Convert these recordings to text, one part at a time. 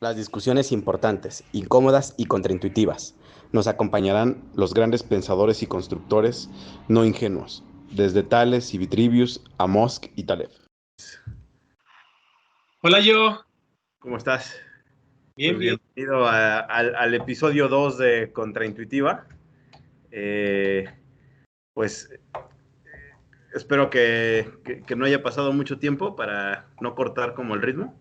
Las discusiones importantes, incómodas y contraintuitivas. Nos acompañarán los grandes pensadores y constructores no ingenuos, desde Tales y Vitruvius a Musk y Taleb. Hola, yo. ¿Cómo estás? Bien, Pues bien. bienvenido al episodio 2 de Contraintuitiva. Pues espero que no haya pasado mucho tiempo para no cortar como el ritmo.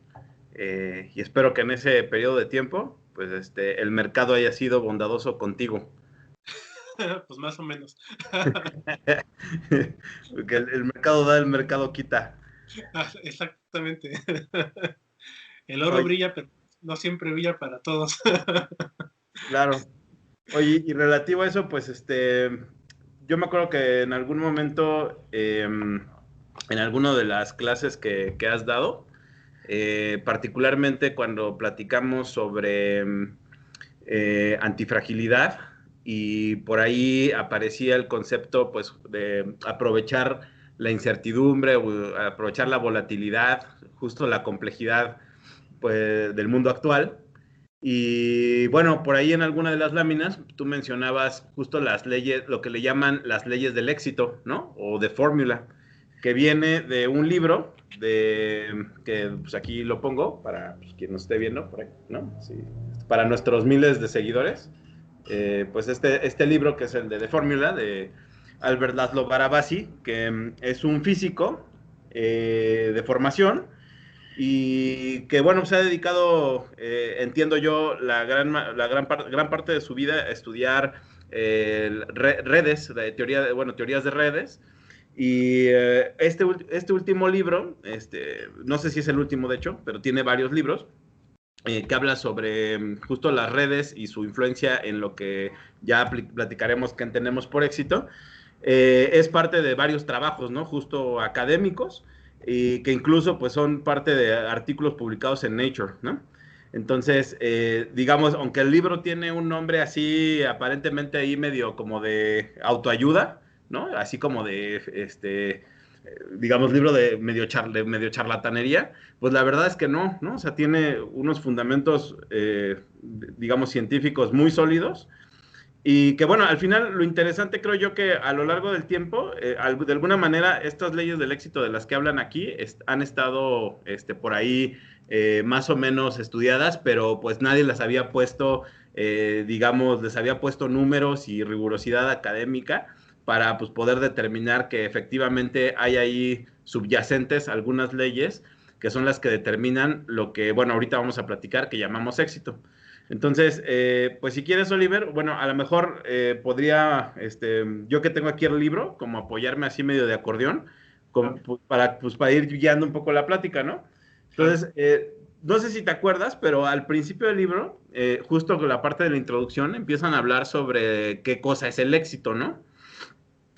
Y espero que en ese periodo de tiempo, pues el mercado haya sido bondadoso contigo. Pues más o menos. Porque el mercado da, el mercado quita. Exactamente. El oro Oye, brilla, pero no siempre brilla para todos. claro. Oye, y relativo a eso, pues yo me acuerdo que en algún momento, en alguna de las clases que has dado, particularmente cuando platicamos sobre antifragilidad, y por ahí aparecía el concepto, pues, de aprovechar la incertidumbre, o aprovechar la volatilidad, justo la complejidad, pues, del mundo actual. Y bueno, por ahí en alguna de las láminas tú mencionabas justo las leyes, lo que le llaman las leyes del éxito, ¿no? O de fórmula, que viene de un libro que pues aquí lo pongo para pues, quien nos esté viendo por ahí, ¿no? Sí, para nuestros miles de seguidores. Pues este libro que es el de Fórmula de Albert Laszlo Barabasi, que es un físico de formación y que bueno, se ha dedicado, entiendo yo, gran parte de su vida a estudiar redes, de teorías de redes. Y este último libro, no sé si es el último de hecho, pero tiene varios libros que habla sobre justo las redes y su influencia en lo que ya platicaremos que entendemos por éxito. Es parte de varios trabajos, ¿no? Justo académicos, y que incluso pues son parte de artículos publicados en Nature, ¿no? Entonces, digamos, aunque el libro tiene un nombre así aparentemente ahí medio como de autoayuda, ¿no? Así como de, digamos, libro de medio charlatanería, pues la verdad es que no, ¿no? O sea, tiene unos fundamentos, digamos, científicos muy sólidos y que bueno, al final lo interesante creo yo que a lo largo del tiempo, de alguna manera, estas leyes del éxito de las que hablan aquí han estado por ahí más o menos estudiadas, pero pues nadie las había puesto, digamos, les había puesto números y rigurosidad académica para pues, poder determinar que efectivamente hay ahí subyacentes algunas leyes que son las que determinan lo que, bueno, ahorita vamos a platicar, que llamamos éxito. Entonces, pues si quieres, Oliver, bueno, a lo mejor podría, yo que tengo aquí el libro, como apoyarme así medio de acordeón, para ir guiando un poco la plática, ¿no? Entonces, no sé si te acuerdas, pero al principio del libro, justo con la parte de la introducción, empiezan a hablar sobre qué cosa es el éxito, ¿no?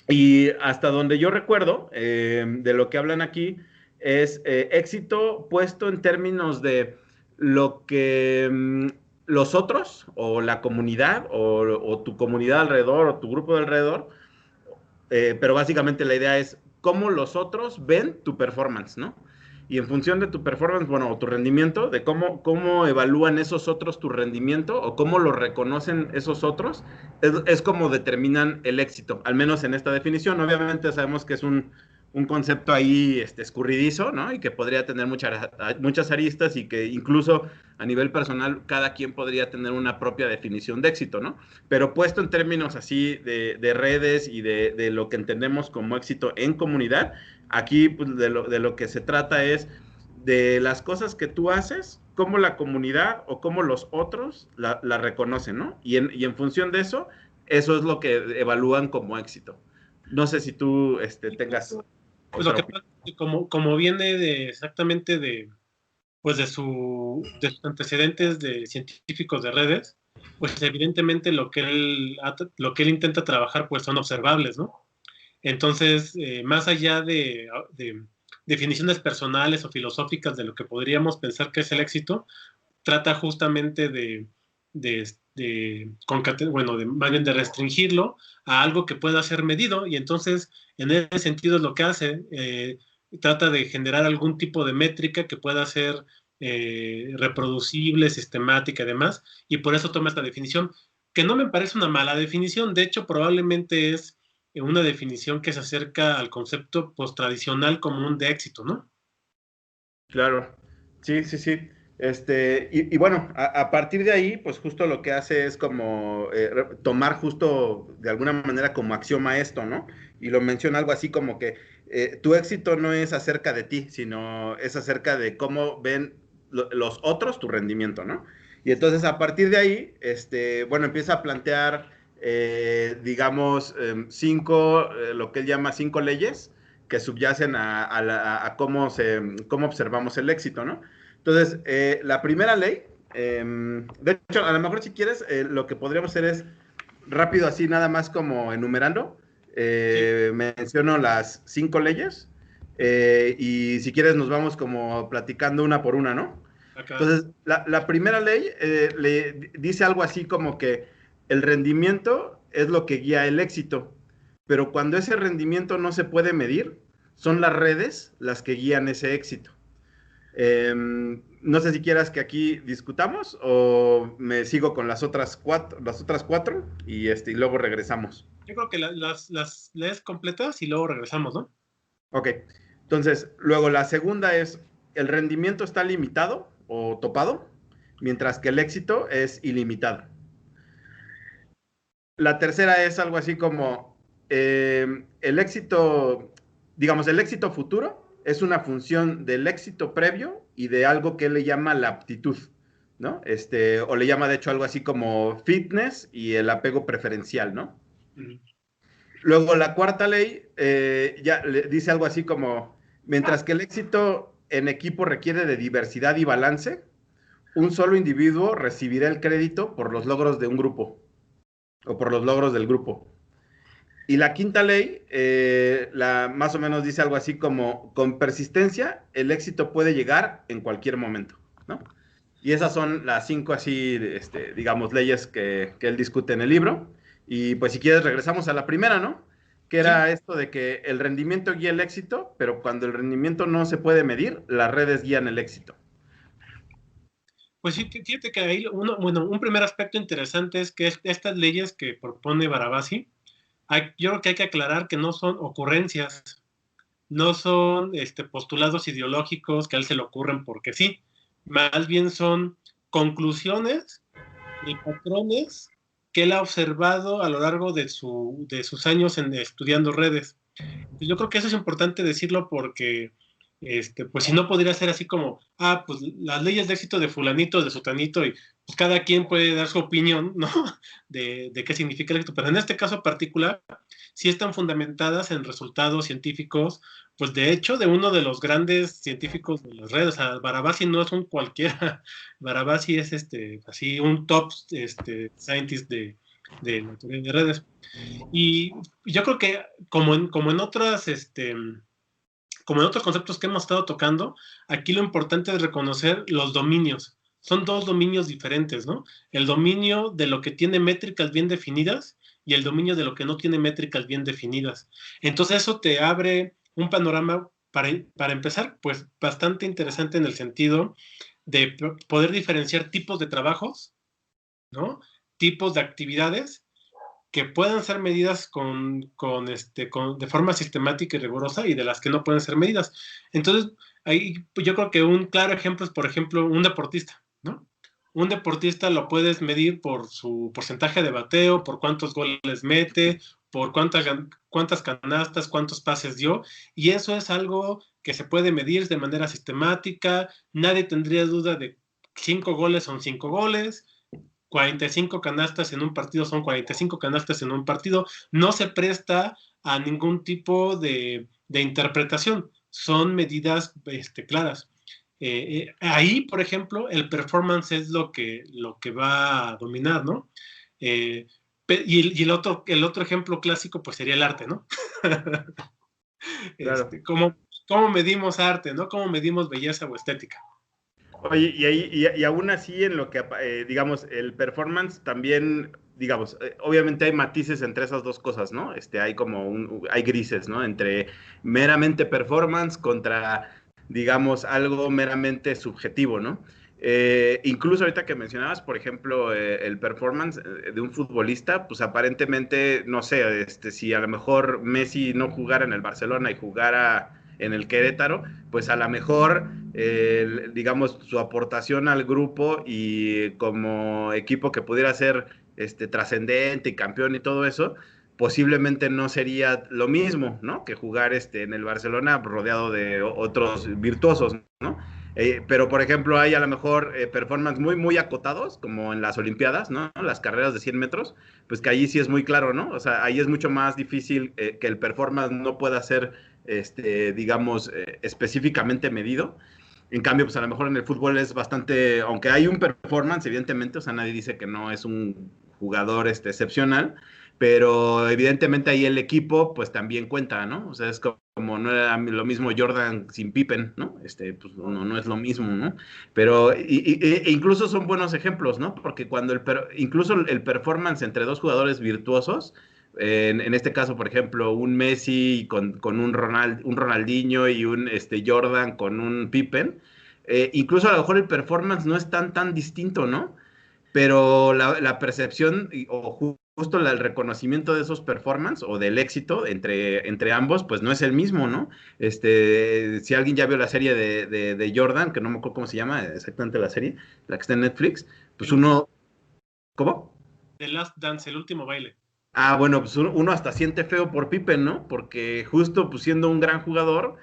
Y hasta donde yo recuerdo, de lo que hablan aquí, es éxito puesto en términos de lo que los otros, o la comunidad, o tu comunidad alrededor, o tu grupo de alrededor, pero básicamente la idea es cómo los otros ven tu performance, ¿no? Y en función de tu performance, bueno, o tu rendimiento, de cómo evalúan esos otros tu rendimiento o cómo lo reconocen esos otros, es como determinan el éxito, al menos en esta definición. Obviamente sabemos que es un concepto ahí escurridizo, ¿no? Y que podría tener muchas aristas y que incluso a nivel personal cada quien podría tener una propia definición de éxito, ¿no? Pero puesto en términos así de redes y de lo que entendemos como éxito en comunidad, aquí pues, de lo que se trata es de las cosas que tú haces, cómo la comunidad o cómo los otros la reconocen, ¿no? Y en función de eso, eso es lo que evalúan como éxito. No sé si tú tengas Pues lo otra que opinión. pasa es que como viene exactamente pues de sus antecedentes de científicos de redes, pues evidentemente lo que él intenta trabajar pues son observables, ¿no? Entonces, más allá de definiciones personales o filosóficas de lo que podríamos pensar que es el éxito, trata justamente más bien de restringirlo a algo que pueda ser medido, y entonces en ese sentido es lo que hace, trata de generar algún tipo de métrica que pueda ser reproducible, sistemática y demás, y por eso toma esta definición, que no me parece una mala definición, de hecho probablemente es una definición que se acerca al concepto post-tradicional común de éxito, ¿no? Claro, sí, sí, sí. Y bueno, a partir de ahí, pues justo lo que hace es como tomar justo de alguna manera como axioma esto, ¿no? Y lo menciona algo así como que tu éxito no es acerca de ti, sino es acerca de cómo ven los otros tu rendimiento, ¿no? Y entonces a partir de ahí, bueno, empieza a plantear, digamos, lo que él llama 5 leyes que subyacen a cómo observamos el éxito, ¿no? Entonces, la primera ley, de hecho, a lo mejor si quieres, lo que podríamos hacer es rápido así, nada más como enumerando, Sí. menciono las 5 leyes, y si quieres nos vamos como platicando una por una, ¿no? Acá. Entonces, la primera ley le dice algo así como que el rendimiento es lo que guía el éxito, pero cuando ese rendimiento no se puede medir, son las redes las que guían ese éxito. No sé si quieras que aquí discutamos o me sigo con las otras cuatro y luego regresamos. Yo creo que las lees completas y luego regresamos, ¿no? Ok, entonces luego la segunda es el rendimiento está limitado o topado, mientras que el éxito es ilimitado. La tercera es algo así como el éxito, digamos, el éxito futuro es una función del éxito previo y de algo que él le llama la aptitud, ¿no? O le llama de hecho algo así como fitness y el apego preferencial, ¿no? Uh-huh. Luego la cuarta ley ya le dice algo así como, mientras que el éxito en equipo requiere de diversidad y balance, un solo individuo recibirá el crédito por los logros de un grupo o por los logros del grupo. Y la quinta ley, más o menos dice algo así como, con persistencia, el éxito puede llegar en cualquier momento, ¿no? Y esas son las 5 así, digamos, leyes que él discute en el libro. Y pues si quieres regresamos a la primera, ¿no? Que Sí, era esto de que el rendimiento guía el éxito, pero cuando el rendimiento no se puede medir, las redes guían el éxito. pues sí, fíjate que ahí bueno, un primer aspecto interesante es que estas leyes que propone Barabasi, yo creo que hay que aclarar que no son ocurrencias, no son postulados ideológicos que a él se le ocurren porque sí, más bien son conclusiones y patrones que él ha observado a lo largo de sus años estudiando redes. Yo creo que eso es importante decirlo porque, pues si no podría ser así como, pues las leyes de éxito de fulanito, de sutanito, y pues cada quien puede dar su opinión, ¿no? De qué significa el éxito. Pero en este caso particular, sí están fundamentadas en resultados científicos, pues de hecho, de uno de los grandes científicos de las redes. O sea, Barabasi no es un cualquiera, Barabasi es así un top scientist de la teoría de redes. Y yo creo que como en otras, como en otros conceptos que hemos estado tocando, aquí lo importante es reconocer los dominios. Son dos dominios diferentes, ¿no? El dominio de lo que tiene métricas bien definidas y el dominio de lo que no tiene métricas bien definidas. Entonces eso te abre un panorama para empezar, pues bastante interesante en el sentido de poder diferenciar tipos de trabajos, ¿no? Tipos de actividades que puedan ser medidas de forma sistemática y rigurosa y de las que no pueden ser medidas. Entonces, ahí yo creo que un claro ejemplo es, por ejemplo, un deportista, ¿no? Un deportista lo puedes medir por su porcentaje de bateo, por cuántos goles mete, por cuántas canastas, cuántos pases dio, y eso es algo que se puede medir de manera sistemática. Nadie tendría duda de 5 goles son 5 goles, 45 canastas en un partido son 45 canastas en un partido, no se presta a ningún tipo de interpretación, son medidas claras. Ahí, por ejemplo, el performance es lo que va a dominar, ¿no? Y el otro ejemplo clásico, pues sería el arte, ¿no? Claro. ¿Cómo medimos arte, ¿no? ¿Cómo medimos belleza o estética? Oye, y aún así en lo que, digamos, el performance también, digamos, obviamente hay matices entre esas dos cosas, ¿no? Hay como hay grises, ¿no? Entre meramente performance contra digamos, algo meramente subjetivo, ¿no? Incluso ahorita que mencionabas, por ejemplo, el performance de un futbolista, pues aparentemente, no sé, si a lo mejor Messi no jugara en el Barcelona y jugara en el Querétaro, pues a lo mejor, digamos, su aportación al grupo y como equipo que pudiera ser trascendente y campeón y todo eso, posiblemente no sería lo mismo, ¿no? Que jugar en el Barcelona rodeado de otros virtuosos, ¿no? Pero, por ejemplo, hay a lo mejor performance muy, muy acotados, como en las Olimpiadas, ¿no? Las carreras de 100 metros, pues que allí sí es muy claro, ¿no? O sea, ahí es mucho más difícil que el performance no pueda ser, digamos, específicamente medido. En cambio, pues a lo mejor en el fútbol es bastante, aunque hay un performance, evidentemente, o sea, nadie dice que no es un jugador excepcional, pero evidentemente ahí el equipo pues también cuenta, ¿no? O sea, es como no era lo mismo Jordan sin Pippen, ¿no? Pues no es lo mismo, ¿no? Pero incluso son buenos ejemplos, ¿no? Porque cuando incluso el performance entre dos jugadores virtuosos, en este caso, por ejemplo, un Messi con un Ronaldinho y un Jordan con un Pippen, incluso a lo mejor el performance no es tan distinto, ¿no? Pero la percepción o justo el reconocimiento de esos performances o del éxito entre ambos, pues no es el mismo, ¿no? Si alguien ya vio la serie de Jordan, que no me acuerdo cómo se llama exactamente la serie, la que está en Netflix, pues uno... ¿Cómo? The Last Dance, el último baile. Ah, bueno, pues uno hasta siente feo por Pippen, ¿no? Porque justo pues siendo un gran jugador,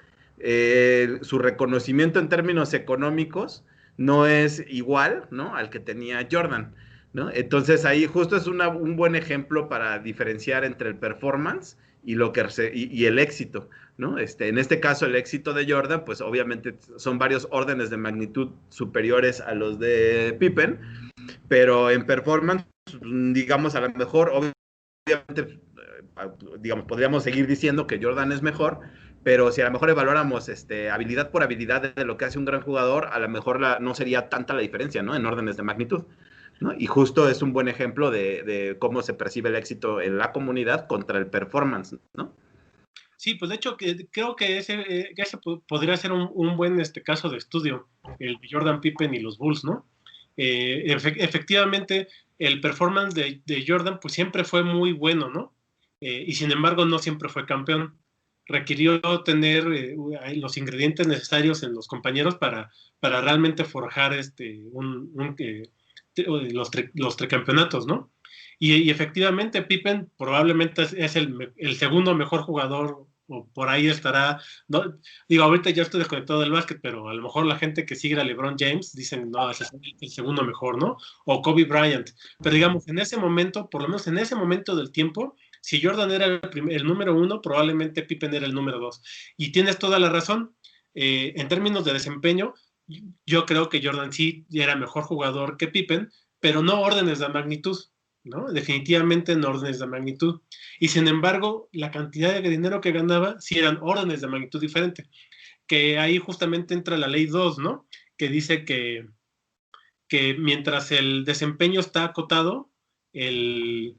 su reconocimiento en términos económicos no es igual, ¿no? Al que tenía Jordan, ¿no? Entonces ahí justo es un buen ejemplo para diferenciar entre el performance y y el éxito, ¿no? En este caso el éxito de Jordan, pues obviamente son varios órdenes de magnitud superiores a los de Pippen, pero en performance, digamos, a lo mejor obviamente, digamos, podríamos seguir diciendo que Jordan es mejor, pero si a lo mejor evaluáramos habilidad por habilidad de lo que hace un gran jugador, a lo mejor no sería tanta la diferencia, ¿no? En órdenes de magnitud, ¿no? Y justo es un buen ejemplo de cómo se percibe el éxito en la comunidad contra el performance, ¿no? Sí, pues de hecho creo que ese podría ser un buen caso de estudio, el de Jordan Pippen y los Bulls, ¿no? Efectivamente, el performance de Jordan pues siempre fue muy bueno, ¿no? Y sin embargo no siempre fue campeón. Requirió tener los ingredientes necesarios en los compañeros para realmente forjar los tricampeonatos, ¿no? Y efectivamente Pippen probablemente es el segundo mejor jugador, o por ahí estará, ¿no? Digo, ahorita ya estoy desconectado del básquet, pero a lo mejor la gente que sigue a LeBron James dicen, no, ese es el segundo mejor, ¿no? O Kobe Bryant. Pero digamos, en ese momento, por lo menos en ese momento del tiempo, si Jordan era el número uno, probablemente Pippen era el número dos. Y tienes toda la razón. En términos de desempeño, yo creo que Jordan sí era mejor jugador que Pippen, pero no órdenes de magnitud, ¿no? Definitivamente en órdenes de magnitud. Y sin embargo, la cantidad de dinero que ganaba sí eran órdenes de magnitud diferente. Que ahí justamente entra la ley 2, ¿no? Que dice que mientras el desempeño está acotado, el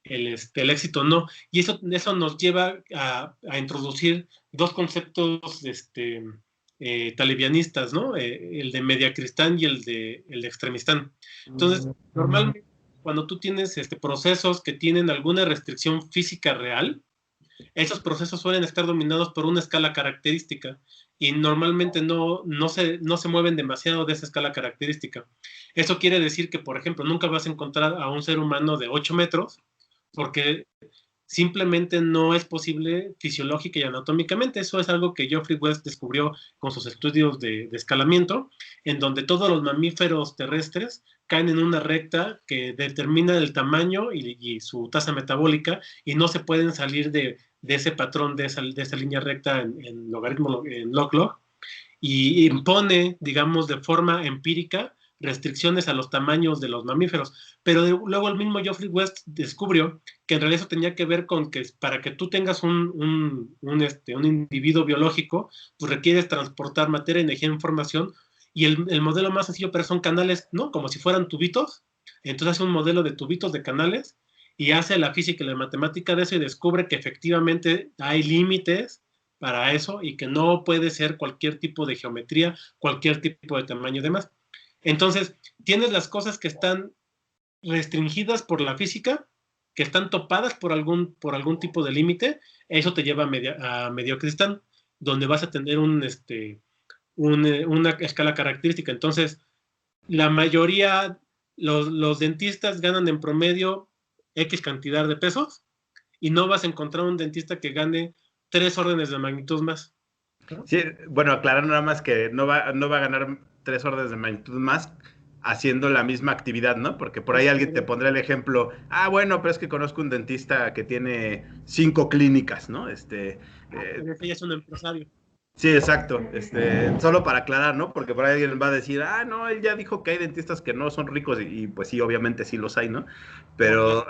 éxito no. Y eso nos lleva a introducir dos conceptos talibianistas, ¿no? El de mediacristán y el de extremistán. Entonces, normalmente cuando tú tienes procesos que tienen alguna restricción física real, esos procesos suelen estar dominados por una escala característica y normalmente no se mueven demasiado de esa escala característica. Eso quiere decir que, por ejemplo, nunca vas a encontrar a un ser humano de 8 metros porque simplemente no es posible fisiológica y anatómicamente. Eso es algo que Geoffrey West descubrió con sus estudios de escalamiento, en donde todos los mamíferos terrestres caen en una recta que determina el tamaño y su tasa metabólica y no se pueden salir de ese patrón, de esa línea recta en logaritmo, en log-log, y impone, digamos, de forma empírica restricciones a los tamaños de los mamíferos. Pero luego el mismo Geoffrey West descubrió que en realidad eso tenía que ver con que para que tú tengas un individuo biológico, pues requieres transportar materia, energía, información, y el modelo más sencillo, pero son canales, ¿no? Como si fueran tubitos. Entonces hace un modelo de tubitos de canales y hace la física y la matemática de eso y descubre que efectivamente hay límites para eso y que no puede ser cualquier tipo de geometría, cualquier tipo de tamaño y demás. Entonces, tienes las cosas que están restringidas por la física, que están topadas por algún tipo de límite, eso te lleva a Mediocristán, donde vas a tener una escala característica. Entonces, la mayoría, los dentistas ganan en promedio X cantidad de pesos y no vas a encontrar un dentista que gane 3 órdenes de magnitud más, ¿no? Sí, bueno, aclarar nada más que no va a ganar 3 órdenes de magnitud más haciendo la misma actividad, ¿no? Porque por ahí alguien te pondrá el ejemplo, bueno, pero es que conozco un dentista que tiene 5 clínicas, ¿no? Pero ese ya es un empresario. Sí, exacto. Solo para aclarar, ¿no? Porque por ahí alguien va a decir, no, él ya dijo que hay dentistas que no son ricos y pues sí, obviamente sí los hay, ¿no? Pero,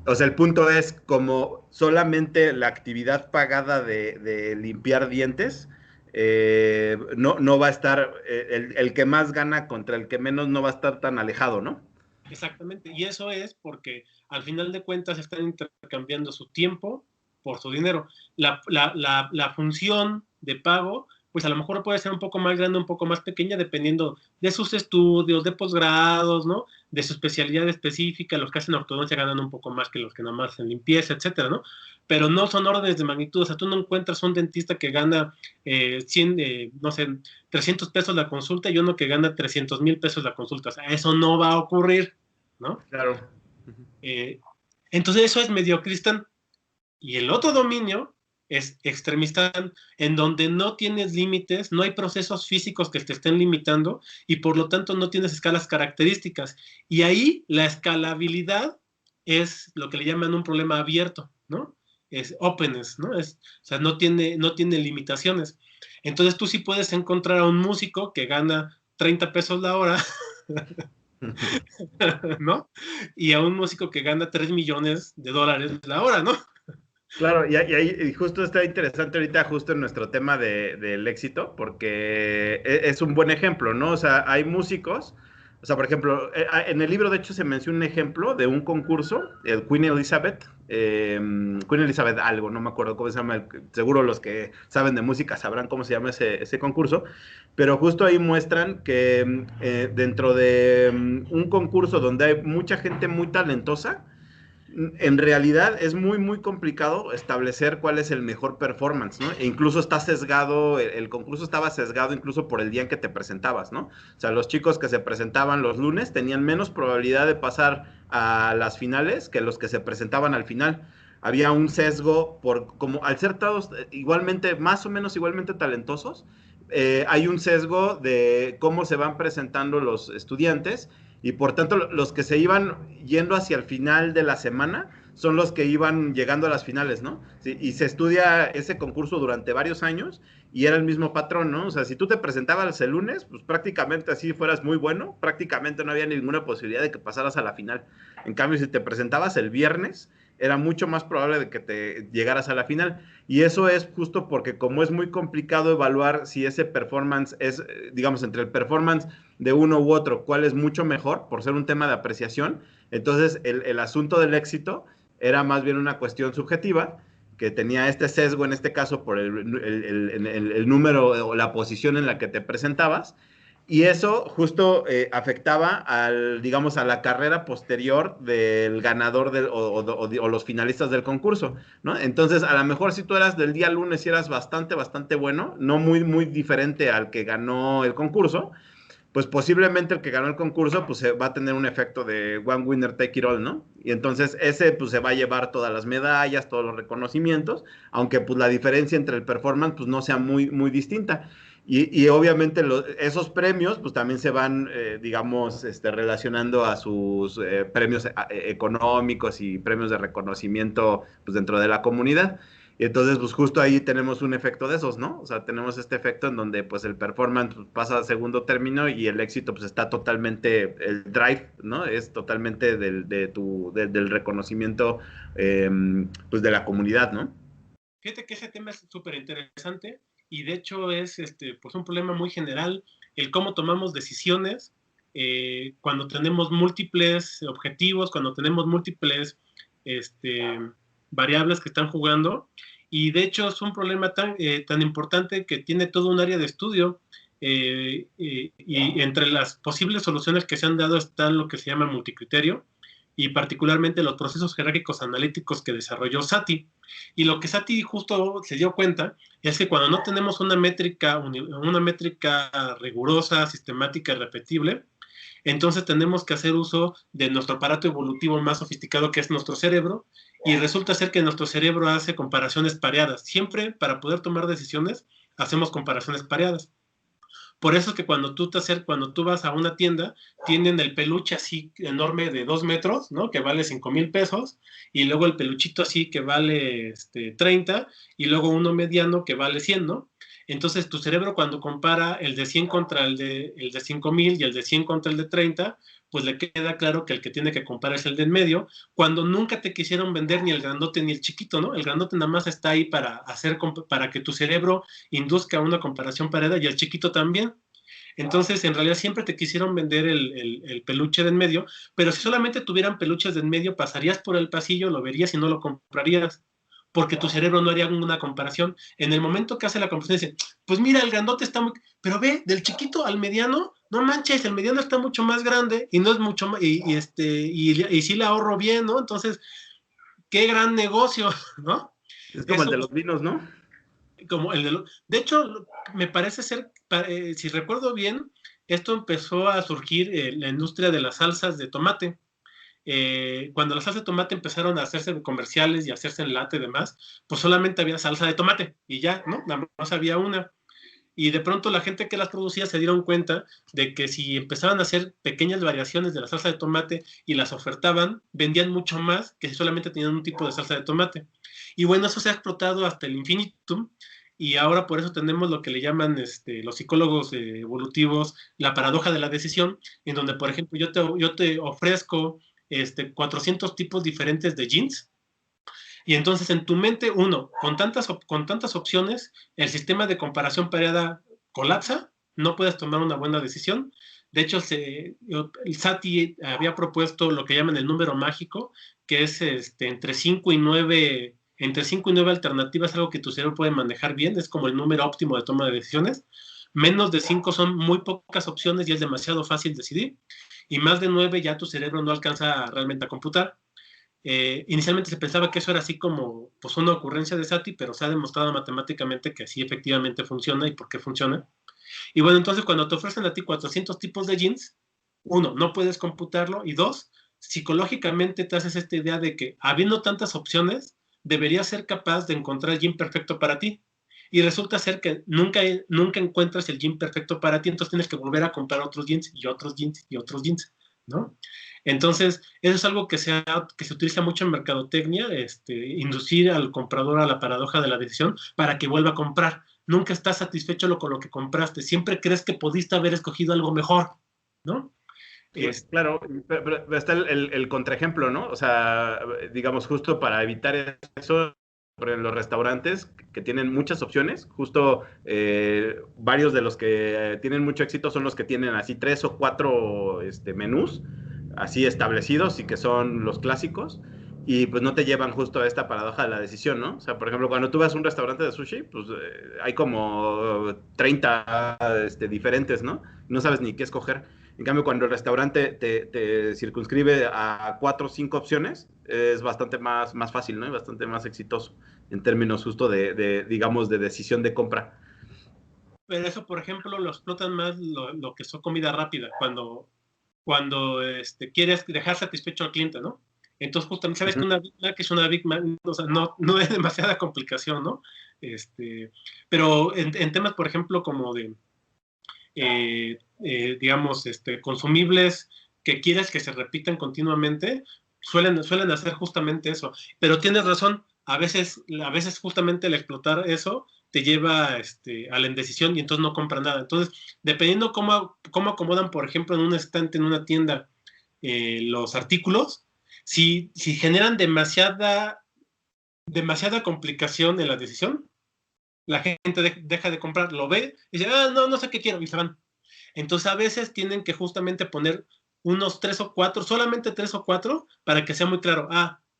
o sea, el punto es como solamente la actividad pagada de limpiar dientes, no va a estar, el que más gana contra el que menos no va a estar tan alejado, ¿no? Exactamente, y eso es porque al final de cuentas están intercambiando su tiempo por su dinero. La función de pago, pues a lo mejor puede ser un poco más grande, un poco más pequeña, dependiendo de sus estudios, de posgrados, ¿no? De su especialidad específica. Los que hacen ortodoncia ganan un poco más que los que nada más hacen limpieza, etcétera, ¿no? Pero no son órdenes de magnitud. O sea, tú no encuentras un dentista que gana 100, no sé, 300 pesos la consulta y uno que gana 300,000 pesos la consulta. O sea, eso no va a ocurrir, ¿no? Claro. Entonces eso es Mediocristán. Y el otro dominio es Extremistán, en donde no tienes límites, no hay procesos físicos que te estén limitando y por lo tanto no tienes escalas características. Y ahí la escalabilidad es lo que le llaman un problema abierto, ¿no? Es openness, ¿no? O sea, no tiene limitaciones. Entonces tú sí puedes encontrar a un músico que gana 30 pesos la hora, ¿no? Y a un músico que gana 3 millones de dólares la hora, ¿no? Claro, y ahí justo está interesante ahorita justo en nuestro tema del éxito, porque es un buen ejemplo, ¿no? O sea, hay músicos, o sea, por ejemplo, en el libro de hecho se menciona un ejemplo de un concurso, el Queen Elizabeth algo, no me acuerdo cómo se llama, seguro los que saben de música sabrán cómo se llama ese concurso, pero justo ahí muestran que dentro de un concurso donde hay mucha gente muy talentosa, en realidad es muy, muy complicado establecer cuál es el mejor performance, ¿no? E incluso está sesgado, el concurso estaba sesgado incluso por el día en que te presentabas, ¿no? O sea, los chicos que se presentaban los lunes tenían menos probabilidad de pasar a las finales que los que se presentaban al final. Había un sesgo como al ser todos igualmente, más o menos igualmente talentosos, hay un sesgo de cómo se van presentando los estudiantes y por tanto los que se iban yendo hacia el final de la semana son los que iban llegando a las finales, ¿no? Sí, y se estudia ese concurso durante varios años y era el mismo patrón, ¿no? O sea, si tú te presentabas el lunes, pues prácticamente así fueras muy bueno, prácticamente no había ninguna posibilidad de que pasaras a la final. En cambio, si te presentabas el viernes, era mucho más probable de que te llegaras a la final. Y eso es justo porque como es muy complicado evaluar si ese performance es, digamos, entre el performance de uno u otro, cuál es mucho mejor, por ser un tema de apreciación, entonces el asunto del éxito era más bien una cuestión subjetiva, que tenía este sesgo en este caso por el número o la posición en la que te presentabas, y eso justo afectaba digamos, a la carrera posterior del ganador o los finalistas del concurso, ¿no? Entonces, a lo mejor si tú eras del día lunes y eras bastante, bastante bueno, no muy, muy diferente al que ganó el concurso, pues posiblemente el que ganó el concurso pues va a tener un efecto de one winner take it all, ¿no? Y entonces ese pues se va a llevar todas las medallas, todos los reconocimientos, aunque pues la diferencia entre el performance pues no sea muy, muy distinta. Y obviamente esos premios pues también se van, digamos, relacionando a sus premios económicos y premios de reconocimiento pues dentro de la comunidad. Y entonces, pues justo ahí tenemos un efecto de esos, ¿no? O sea, tenemos este efecto en donde pues el performance pues, pasa a segundo término y el éxito pues está totalmente, el drive, ¿no? Es totalmente del reconocimiento pues de la comunidad, ¿no? Fíjate que ese tema es súper interesante y de hecho es pues un problema muy general el cómo tomamos decisiones cuando tenemos múltiples objetivos, cuando tenemos múltiples variables que están jugando Y de hecho es un problema tan importante que tiene todo un área de estudio. Y entre las posibles soluciones que se han dado están lo que se llama multicriterio y particularmente los procesos jerárquicos analíticos que desarrolló Satie. Y lo que Satie justo se dio cuenta es que cuando no tenemos una métrica rigurosa, sistemática y repetible, entonces tenemos que hacer uso de nuestro aparato evolutivo más sofisticado, que es nuestro cerebro, y resulta ser que nuestro cerebro hace comparaciones pareadas. Siempre para poder tomar decisiones hacemos comparaciones pareadas. Por eso es que cuando tú vas a una tienda, tienen el peluche así enorme de 2 metros, ¿no? Que vale 5,000 pesos, y luego el peluchito así que vale 30, y luego uno mediano que vale 100, ¿no? Entonces tu cerebro cuando compara el de 100 contra el de 5,000 y el de 100 contra el de 30, pues le queda claro que el que tiene que comparar es el de en medio, cuando nunca te quisieron vender ni el grandote ni el chiquito, ¿no? El grandote nada más está ahí para que tu cerebro induzca una comparación pareada y el chiquito también. Entonces, en realidad siempre te quisieron vender el peluche de en medio, pero si solamente tuvieran peluches de en medio, pasarías por el pasillo, lo verías y no lo comprarías, porque tu cerebro no haría una comparación. En el momento que hace la comparación, dice, pues mira, el grandote está muy... Pero ve, del chiquito al mediano, no manches, el mediano está mucho más grande y no es mucho más... Y sí le ahorro bien, ¿no? Entonces, qué gran negocio, ¿no? Es como el de los vinos, ¿no? Como el de hecho, me parece ser, si recuerdo bien, esto empezó a surgir en la industria de las salsas de tomate. Cuando las salsas de tomate empezaron a hacerse comerciales y a hacerse en lata y demás, pues solamente había salsa de tomate y ya, ¿no? Nada más había una. Y de pronto la gente que las producía se dieron cuenta de que si empezaban a hacer pequeñas variaciones de la salsa de tomate y las ofertaban, vendían mucho más que si solamente tenían un tipo de salsa de tomate. Y bueno, eso se ha explotado hasta el infinitum y ahora por eso tenemos lo que le llaman los psicólogos evolutivos la paradoja de la decisión, en donde, por ejemplo, yo te ofrezco 400 tipos diferentes de jeans. Y entonces en tu mente, con tantas opciones, el sistema de comparación pareada colapsa, no puedes tomar una buena decisión. De hecho, el Satie había propuesto lo que llaman el número mágico, que es entre 5 y 9, entre 5 y 9 alternativas, algo que tu cerebro puede manejar bien, es como el número óptimo de toma de decisiones. Menos de 5 son muy pocas opciones y es demasiado fácil decidir. Y más de 9 ya tu cerebro no alcanza realmente a computar. Inicialmente se pensaba que eso era así como pues una ocurrencia de Satie, pero se ha demostrado matemáticamente que sí efectivamente funciona y por qué funciona. Y bueno, entonces cuando te ofrecen a ti 400 tipos de jeans, uno, no puedes computarlo, y dos, psicológicamente te haces esta idea de que habiendo tantas opciones, deberías ser capaz de encontrar el jean perfecto para ti. Y resulta ser que nunca encuentras el jean perfecto para ti, entonces tienes que volver a comprar otros jeans y otros jeans y otros jeans, ¿no? Entonces, eso es algo que se utiliza mucho en mercadotecnia, inducir al comprador a la paradoja de la decisión para que vuelva a comprar. Nunca estás satisfecho con lo que compraste, siempre crees que pudiste haber escogido algo mejor, ¿no? Claro, pero está el contraejemplo, ¿no? O sea, digamos, justo para evitar eso, en los restaurantes que tienen muchas opciones, justo varios de los que tienen mucho éxito son los que tienen así 3 o 4 menús así establecidos y que son los clásicos y pues no te llevan justo a esta paradoja de la decisión, ¿no? O sea, por ejemplo, cuando tú vas a un restaurante de sushi, pues hay como 30 diferentes, ¿no? No sabes ni qué escoger. En cambio, cuando el restaurante te circunscribe a 4 o 5 opciones, es bastante más fácil, ¿no? Y bastante más exitoso en términos justo digamos, de decisión de compra. Pero eso, por ejemplo, lo explotan más lo que son comida rápida, cuando quieres dejar satisfecho al cliente, ¿no? Entonces, justamente, sabes que una Big Mac es una Big Mac, o sea, no es demasiada complicación, ¿no? Pero en temas, por ejemplo, como de, digamos, consumibles que quieres que se repitan continuamente, suelen hacer justamente eso. Pero tienes razón, a veces justamente el explotar eso te lleva a la indecisión y entonces no compra nada. Entonces, dependiendo cómo acomodan, por ejemplo, en un estante, en una tienda, los artículos, si generan demasiada complicación en la decisión, la gente deja de comprar, lo ve y dice, no sé qué quiero, y se van. Entonces, a veces tienen que justamente poner unos 3 o 4, solamente 3 o 4, para que sea muy claro,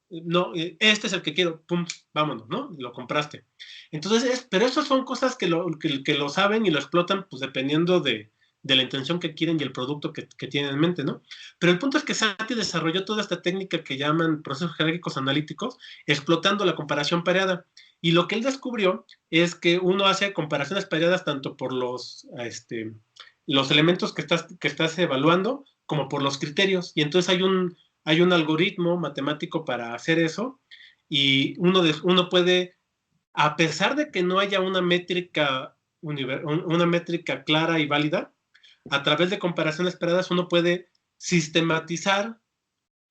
no, este es el que quiero, pum, vámonos, ¿no? Lo compraste. Entonces, pero esas son cosas que lo saben y lo explotan, pues dependiendo de la intención que quieren y el producto que tienen en mente, ¿no? Pero el punto es que Satie desarrolló toda esta técnica que llaman procesos jerárquicos analíticos, explotando la comparación pareada. Y lo que él descubrió es que uno hace comparaciones pareadas tanto por los elementos que estás evaluando como por los criterios. Y entonces hay un algoritmo matemático para hacer eso y uno puede, a pesar de que no haya una métrica clara y válida, a través de comparaciones esperadas uno puede sistematizar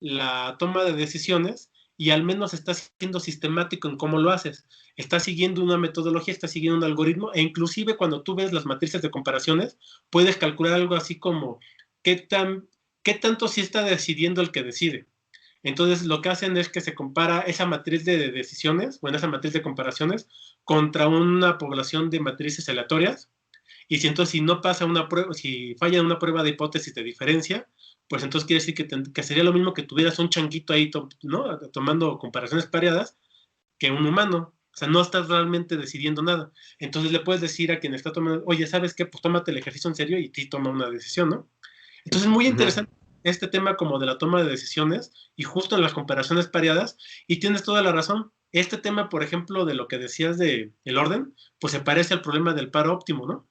la toma de decisiones y al menos estás siendo sistemático en cómo lo haces. Estás siguiendo una metodología, estás siguiendo un algoritmo e inclusive cuando tú ves las matrices de comparaciones puedes calcular algo así como qué tanto sí está decidiendo el que decide. Entonces lo que hacen es que se compara esa matriz de decisiones, bueno, esa matriz de comparaciones contra una población de matrices aleatorias y si no pasa una prueba, si falla una prueba de hipótesis de diferencia, pues entonces quiere decir que sería lo mismo que tuvieras un changuito ahí, ¿no? Tomando comparaciones pareadas que un humano. O sea, no estás realmente decidiendo nada. Entonces le puedes decir a quien está tomando, oye, ¿sabes qué? Pues tómate el ejercicio en serio y sí toma una decisión, ¿no? Entonces es muy interesante este tema como de la toma de decisiones y justo en las comparaciones pareadas, y tienes toda la razón. Este tema, por ejemplo, de lo que decías de el orden, pues se parece al problema del paro óptimo, ¿no?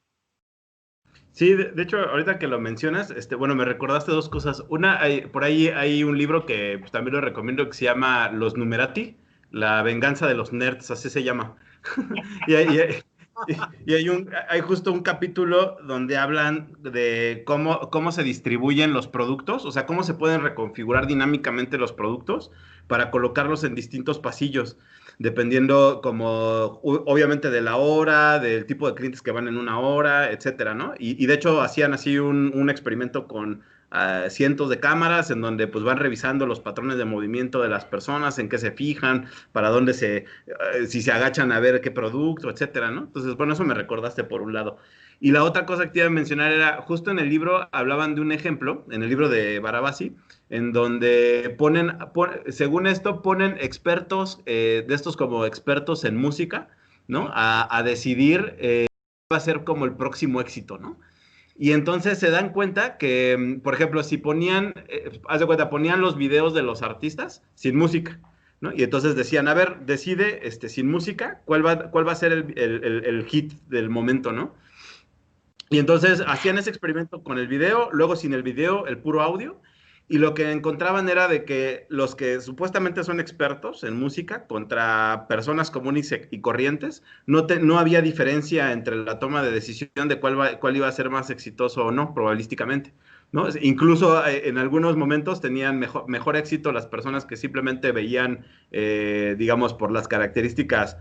Sí, de hecho, ahorita que lo mencionas, bueno, me recordaste dos cosas. Una, por ahí hay un libro que pues, también lo recomiendo que se llama Los Numerati, La venganza de los nerds, así se llama. y, hay justo un capítulo donde hablan de cómo se distribuyen los productos, o sea, cómo se pueden reconfigurar dinámicamente los productos para colocarlos en distintos pasillos, dependiendo como, obviamente, de la hora, del tipo de clientes que van en una hora, etcétera, ¿no? Y de hecho hacían así un experimento con cientos de cámaras en donde pues van revisando los patrones de movimiento de las personas, en qué se fijan, para dónde si se agachan a ver qué producto, etcétera, ¿no? Entonces, bueno, eso me recordaste por un lado. Y la otra cosa que te iba a mencionar era, justo en el libro hablaban de un ejemplo, en el libro de Barabasi, en donde según esto, ponen expertos, de estos como expertos en música, ¿no? A decidir qué va a ser como el próximo éxito, ¿no? Y entonces se dan cuenta que, por ejemplo, si haz de cuenta, ponían los videos de los artistas sin música, ¿no? Y entonces decían, a ver, decide sin música cuál va a ser el hit del momento, ¿no? Y entonces hacían ese experimento con el video, luego sin el video, el puro audio, y lo que encontraban era de que los que supuestamente son expertos en música contra personas comunes y corrientes, no había diferencia entre la toma de decisión de cuál iba a ser más exitoso o no, probabilísticamente, ¿no? Incluso en algunos momentos tenían mejor éxito las personas que simplemente veían, digamos, por las características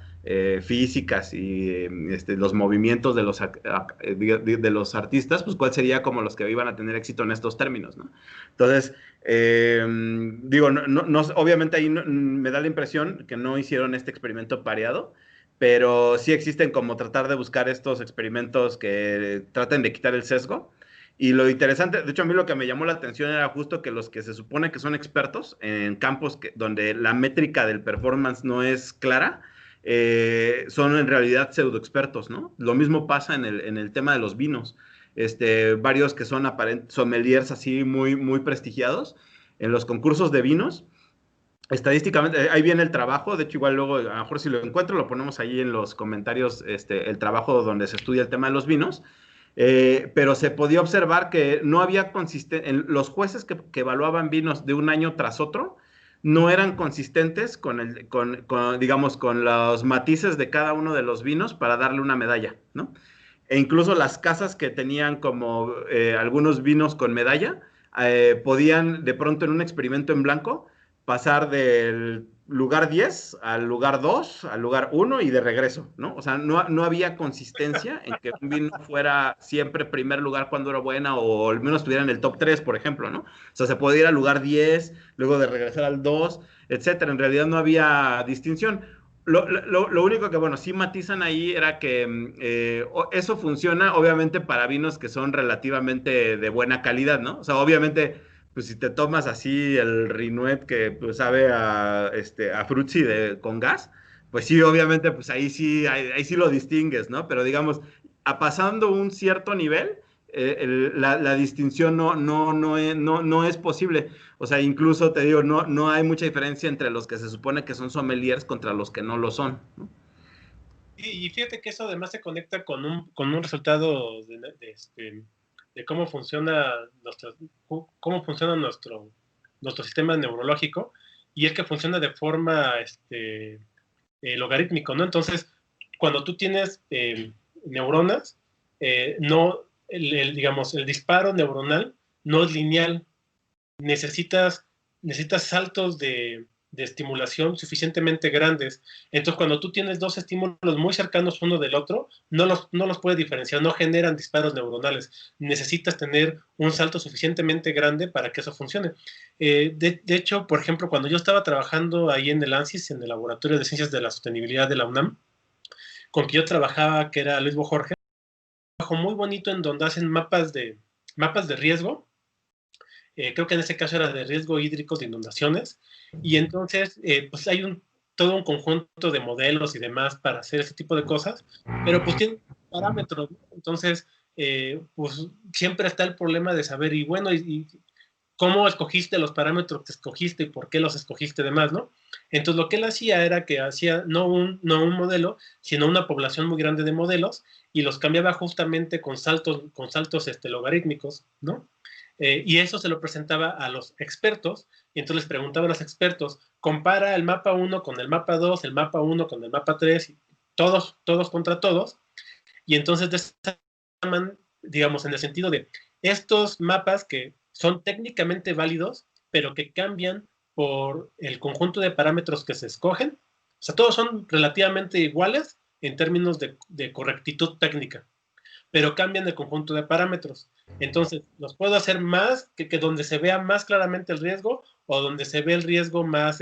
físicas y los movimientos de los artistas, pues cuál sería como los que iban a tener éxito en estos términos, ¿no? Entonces, digo, obviamente ahí me da la impresión que no hicieron este experimento pareado, pero sí existen como tratar de buscar estos experimentos que traten de quitar el sesgo. Y lo interesante, de hecho a mí lo que me llamó la atención era justo que los que se supone que son expertos en campos donde la métrica del performance no es clara, son en realidad pseudo expertos, ¿no? Lo mismo pasa en el tema de los vinos. Varios que son sommeliers así muy, muy prestigiados en los concursos de vinos. Estadísticamente, ahí viene el trabajo, de hecho igual luego, a lo mejor si lo encuentro, lo ponemos ahí en los comentarios, el trabajo donde se estudia el tema de los vinos, pero se podía observar que no había consistencia, los jueces que evaluaban vinos de un año tras otro, no eran consistentes digamos, con los matices de cada uno de los vinos para darle una medalla, ¿no? E incluso las casas que tenían como algunos vinos con medalla, podían de pronto en un experimento en blanco pasar del lugar 10 al lugar 2, al lugar 1 y de regreso, ¿no? O sea, no había consistencia en que un vino fuera siempre primer lugar cuando era buena o al menos estuviera en el top 3, por ejemplo, ¿no? O sea, se podía ir al lugar 10, luego de regresar al 2, etcétera. En realidad no había distinción. Lo único que, bueno, sí matizan ahí era que eso funciona, obviamente, para vinos que son relativamente de buena calidad, ¿no? O sea, obviamente, pues si te tomas así el Rinuet que pues, sabe a Fruitsy con gas, pues sí, obviamente, pues ahí sí lo distingues, ¿no? Pero digamos, pasando un cierto nivel, la distinción no es posible. O sea, incluso te digo, no hay mucha diferencia entre los que se supone que son sommeliers contra los que no lo son, ¿no? Y fíjate que eso además se conecta con un resultado de cómo funciona nuestro sistema neurológico, y es que funciona de forma logarítmico, ¿no? Entonces, cuando tú tienes neuronas, no, digamos, el disparo neuronal no es lineal, necesitas, necesitas saltos de estimulación suficientemente grandes. Entonces, cuando tú tienes dos estímulos muy cercanos uno del otro, no los puedes diferenciar, no generan disparos neuronales. Necesitas tener un salto suficientemente grande para que eso funcione. De hecho, por ejemplo, cuando yo estaba trabajando ahí en el ANSYS, en el Laboratorio de Ciencias de la Sostenibilidad de la UNAM, con que yo trabajaba, que era Luis Bojorge, un trabajo muy bonito en donde hacen mapas de riesgo. Creo que en este caso era de riesgo hídrico de inundaciones, y entonces pues hay todo un conjunto de modelos y demás para hacer este tipo de cosas, pero pues tienen parámetros, ¿no? Entonces pues siempre está el problema de saber, y bueno, y cómo escogiste los parámetros que escogiste y por qué los escogiste demás, ¿no? Entonces lo que él hacía era que hacía no un modelo, sino una población muy grande de modelos, y los cambiaba justamente con saltos logarítmicos, ¿no? Y eso se lo presentaba a los expertos, y entonces les preguntaba a los expertos, compara el mapa 1 con el mapa 2, el mapa 1 con el mapa 3, todos contra todos, y entonces de esa manera, digamos, en el sentido de estos mapas que son técnicamente válidos, pero que cambian por el conjunto de parámetros que se escogen, o sea, todos son relativamente iguales en términos de correctitud técnica, pero cambian el conjunto de parámetros. Entonces, los puedo hacer más que donde se vea más claramente el riesgo, o donde se ve el riesgo más,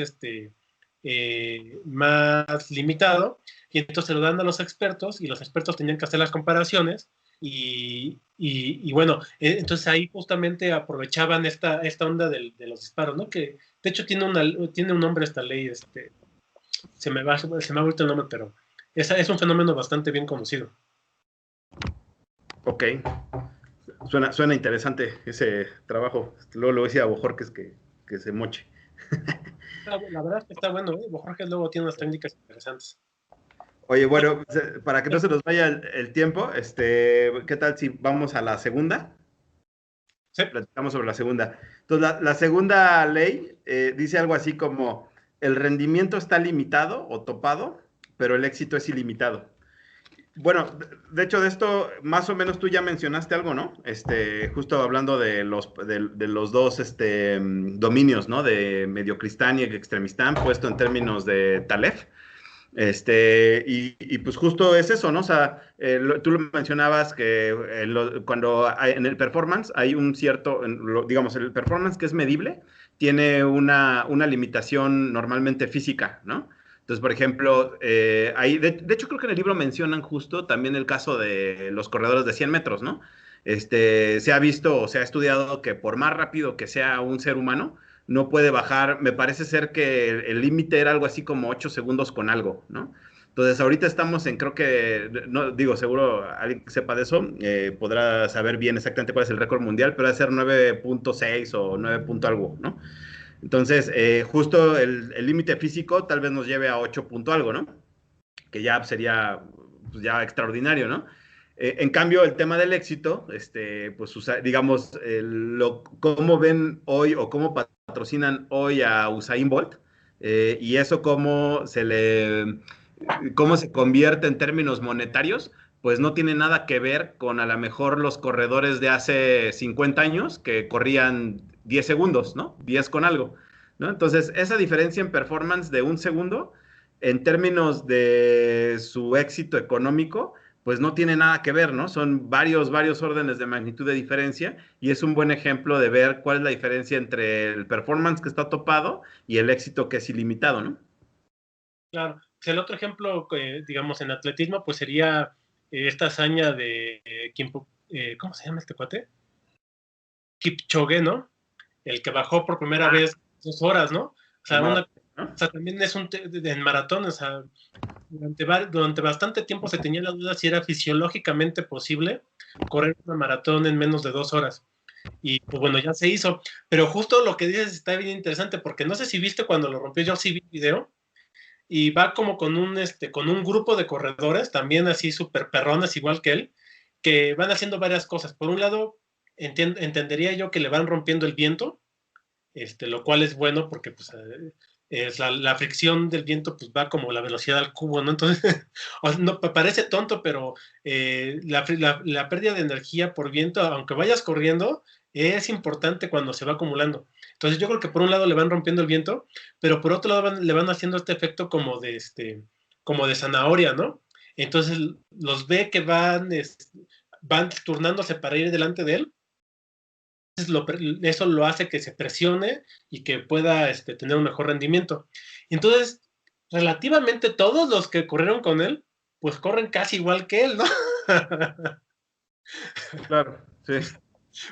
más limitado, y entonces lo dan a los expertos, y los expertos tenían que hacer las comparaciones, y bueno, entonces ahí justamente aprovechaban esta onda de los disparos, ¿no? Que de hecho tiene un nombre esta ley, se me va ahorita el nombre, pero es un fenómeno bastante bien conocido. Ok, suena interesante ese trabajo. Luego le voy a decir a Bojorquez que se moche. La verdad es que está bueno, ¿eh? Jorge luego tiene unas técnicas interesantes. Oye, bueno, para que no se nos vaya el tiempo, ¿qué tal si vamos a la segunda? Sí. Platicamos sobre la segunda. Entonces, la segunda ley dice algo así como, el rendimiento está limitado o topado, pero el éxito es ilimitado. Bueno, de hecho de esto, más o menos tú ya mencionaste algo, ¿no? Justo hablando de los dos dominios, ¿no? De Mediocristán y Extremistán, puesto en términos de Taleb. Y pues justo es eso, ¿no? O sea, tú lo mencionabas que cuando en el performance hay un cierto, digamos, el performance que es medible tiene una limitación normalmente física, ¿no? Entonces, por ejemplo, de hecho creo que en el libro mencionan justo también el caso de los corredores de 100 metros, ¿no? Se ha visto o se ha estudiado que por más rápido que sea un ser humano, no puede bajar, me parece ser que el límite era algo así como 8 segundos con algo, ¿no? Entonces, ahorita estamos en, creo que, no digo, seguro alguien que sepa de eso podrá saber bien exactamente cuál es el récord mundial, pero debe ser 9.6 o 9 algo, ¿no? Entonces, justo el límite físico tal vez nos lleve a 8 algo, ¿no? Que ya sería pues, ya extraordinario, ¿no? En cambio, el tema del éxito, pues digamos, cómo ven hoy o cómo patrocinan hoy a Usain Bolt y eso cómo se convierte en términos monetarios, pues no tiene nada que ver con a lo mejor los corredores de hace 50 años que corrían 10 segundos, ¿no? 10 con algo, ¿no? Entonces, esa diferencia en performance de un segundo, en términos de su éxito económico, pues no tiene nada que ver, ¿no? Son varios órdenes de magnitud de diferencia y es un buen ejemplo de ver cuál es la diferencia entre el performance que está topado y el éxito que es ilimitado, ¿no? Claro. El otro ejemplo, digamos, en atletismo, pues sería esta hazaña de ¿cómo se llama este cuate? Kipchoge, ¿no? el que bajó por primera vez 2 horas, ¿no? O sea, ¿no? o sea, también es en maratón, o sea, durante bastante tiempo se tenía la duda si era fisiológicamente posible correr una maratón en menos de 2 horas. Y pues bueno, ya se hizo. Pero justo lo que dices está bien interesante, porque no sé si viste cuando lo rompió, yo sí vi el video, y va como con un grupo de corredores, también así súper perrones, igual que él, que van haciendo varias cosas. Por un lado, entendería yo que le van rompiendo el viento, lo cual es bueno porque pues, es la fricción del viento pues va como la velocidad al cubo, ¿no? Entonces, no, parece tonto, pero la pérdida de energía por viento, aunque vayas corriendo, es importante cuando se va acumulando. Entonces yo creo que por un lado le van rompiendo el viento, pero por otro lado le van haciendo este efecto como de zanahoria, ¿no? Entonces los ve que van turnándose para ir delante de él. Eso lo hace que se presione y que pueda tener un mejor rendimiento. Entonces, relativamente todos los que corrieron con él, pues corren casi igual que él, ¿no? Claro, sí.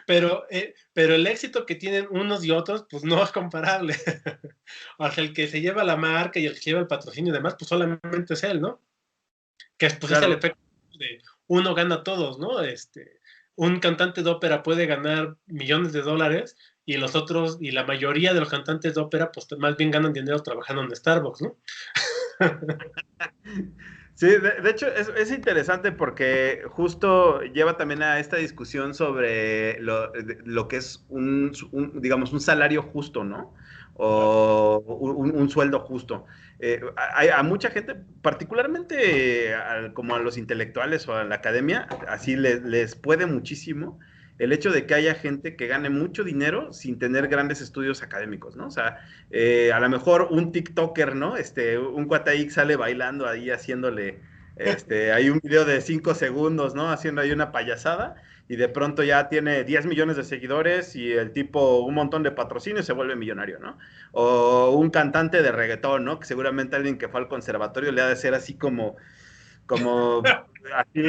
Pero el éxito que tienen unos y otros, pues no es comparable. O sea, el que se lleva la marca y el que se lleva el patrocinio y demás, pues solamente es él, ¿no? Que pues Claro. es el efecto de uno gana a todos, ¿no? Un cantante de ópera puede ganar millones de dólares y los otros, y la mayoría de los cantantes de ópera, pues más bien ganan dinero trabajando en Starbucks, ¿no? Sí, de hecho es interesante porque justo lleva también a esta discusión sobre lo que es digamos, un salario justo, ¿no? O un sueldo justo. A mucha gente, particularmente como a los intelectuales o a la academia, así les puede muchísimo el hecho de que haya gente que gane mucho dinero sin tener grandes estudios académicos, ¿no? O sea, a lo mejor un TikToker, ¿no? Un cuataí sale bailando ahí haciéndole, hay un video de 5 segundos, ¿no? Haciendo ahí una payasada y de pronto ya tiene 10 millones de seguidores y el tipo un montón de patrocinios se vuelve millonario, ¿no? O un cantante de reggaetón, ¿no? Que seguramente alguien que fue al conservatorio le ha de ser así como así,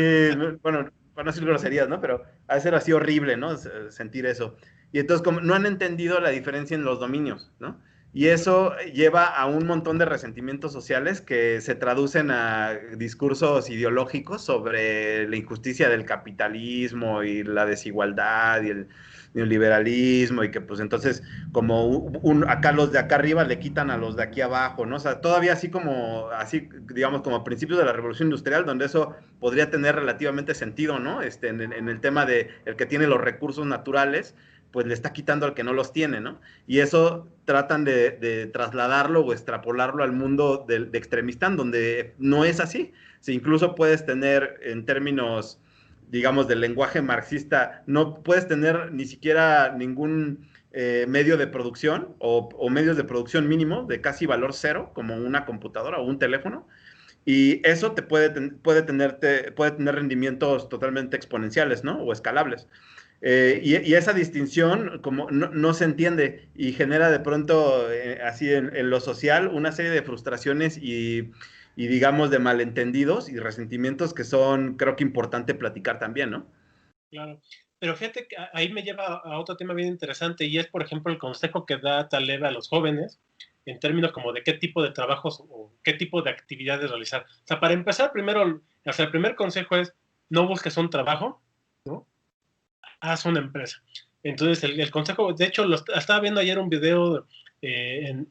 bueno, para no decir groserías, ¿no? Pero ha de ser así horrible, ¿no? Sentir eso. Y entonces como no han entendido la diferencia en los dominios, ¿no? Y eso lleva a un montón de resentimientos sociales que se traducen a discursos ideológicos sobre la injusticia del capitalismo y la desigualdad y el neoliberalismo y que pues entonces como acá los de acá arriba le quitan a los de aquí abajo, ¿no? O sea, todavía así digamos como a principios de la revolución industrial donde eso podría tener relativamente sentido, ¿no? En el tema de el que tiene los recursos naturales pues le está quitando al que no los tiene, ¿no? Y eso tratan de trasladarlo o extrapolarlo al mundo de Extremistán, donde no es así. Si incluso puedes tener en términos, digamos, del lenguaje marxista, no puedes tener ni siquiera ningún medio de producción o medios de producción mínimo de casi valor cero, como una computadora o un teléfono, y eso te puede tener rendimientos totalmente exponenciales, ¿no? O escalables. Y esa distinción como no se entiende y genera de pronto, así en lo social, una serie de frustraciones y digamos de malentendidos y resentimientos que son, creo que importante platicar también, ¿no? Claro. Pero fíjate que ahí me lleva a otro tema bien interesante y es, por ejemplo, el consejo que da Taleb a los jóvenes en términos como de qué tipo de trabajos o qué tipo de actividades realizar. O sea, para empezar, primero, o sea, el primer consejo es no busques un trabajo, ¿no? Haz una empresa. Entonces, el consejo, de hecho, estaba viendo ayer un video de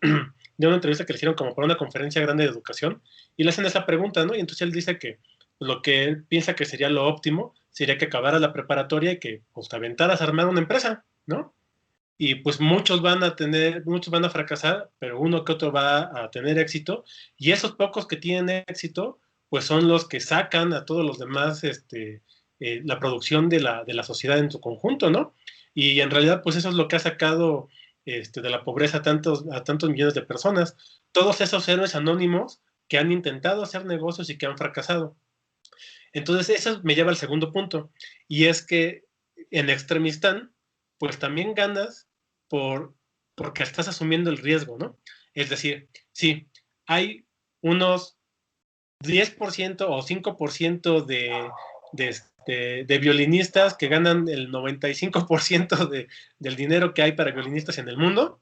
una entrevista que le hicieron como para una conferencia grande de educación y le hacen esa pregunta, ¿no? Y entonces él dice que lo que él piensa que sería lo óptimo sería que acabaras la preparatoria y que pues, te aventaras a armar una empresa, ¿no? Y pues muchos van a fracasar, pero uno que otro va a tener éxito, y esos pocos que tienen éxito, pues son los que sacan a todos los demás la producción de la sociedad en su conjunto, ¿no? Y en realidad, pues eso es lo que ha sacado de la pobreza a tantos millones de personas. Todos esos héroes anónimos que han intentado hacer negocios y que han fracasado. Entonces, eso me lleva al segundo punto, y es que en Extremistán, pues también ganas porque estás asumiendo el riesgo, ¿no? Es decir, sí, hay unos 10% o 5% de violinistas que ganan el 95% del dinero que hay para violinistas en el mundo.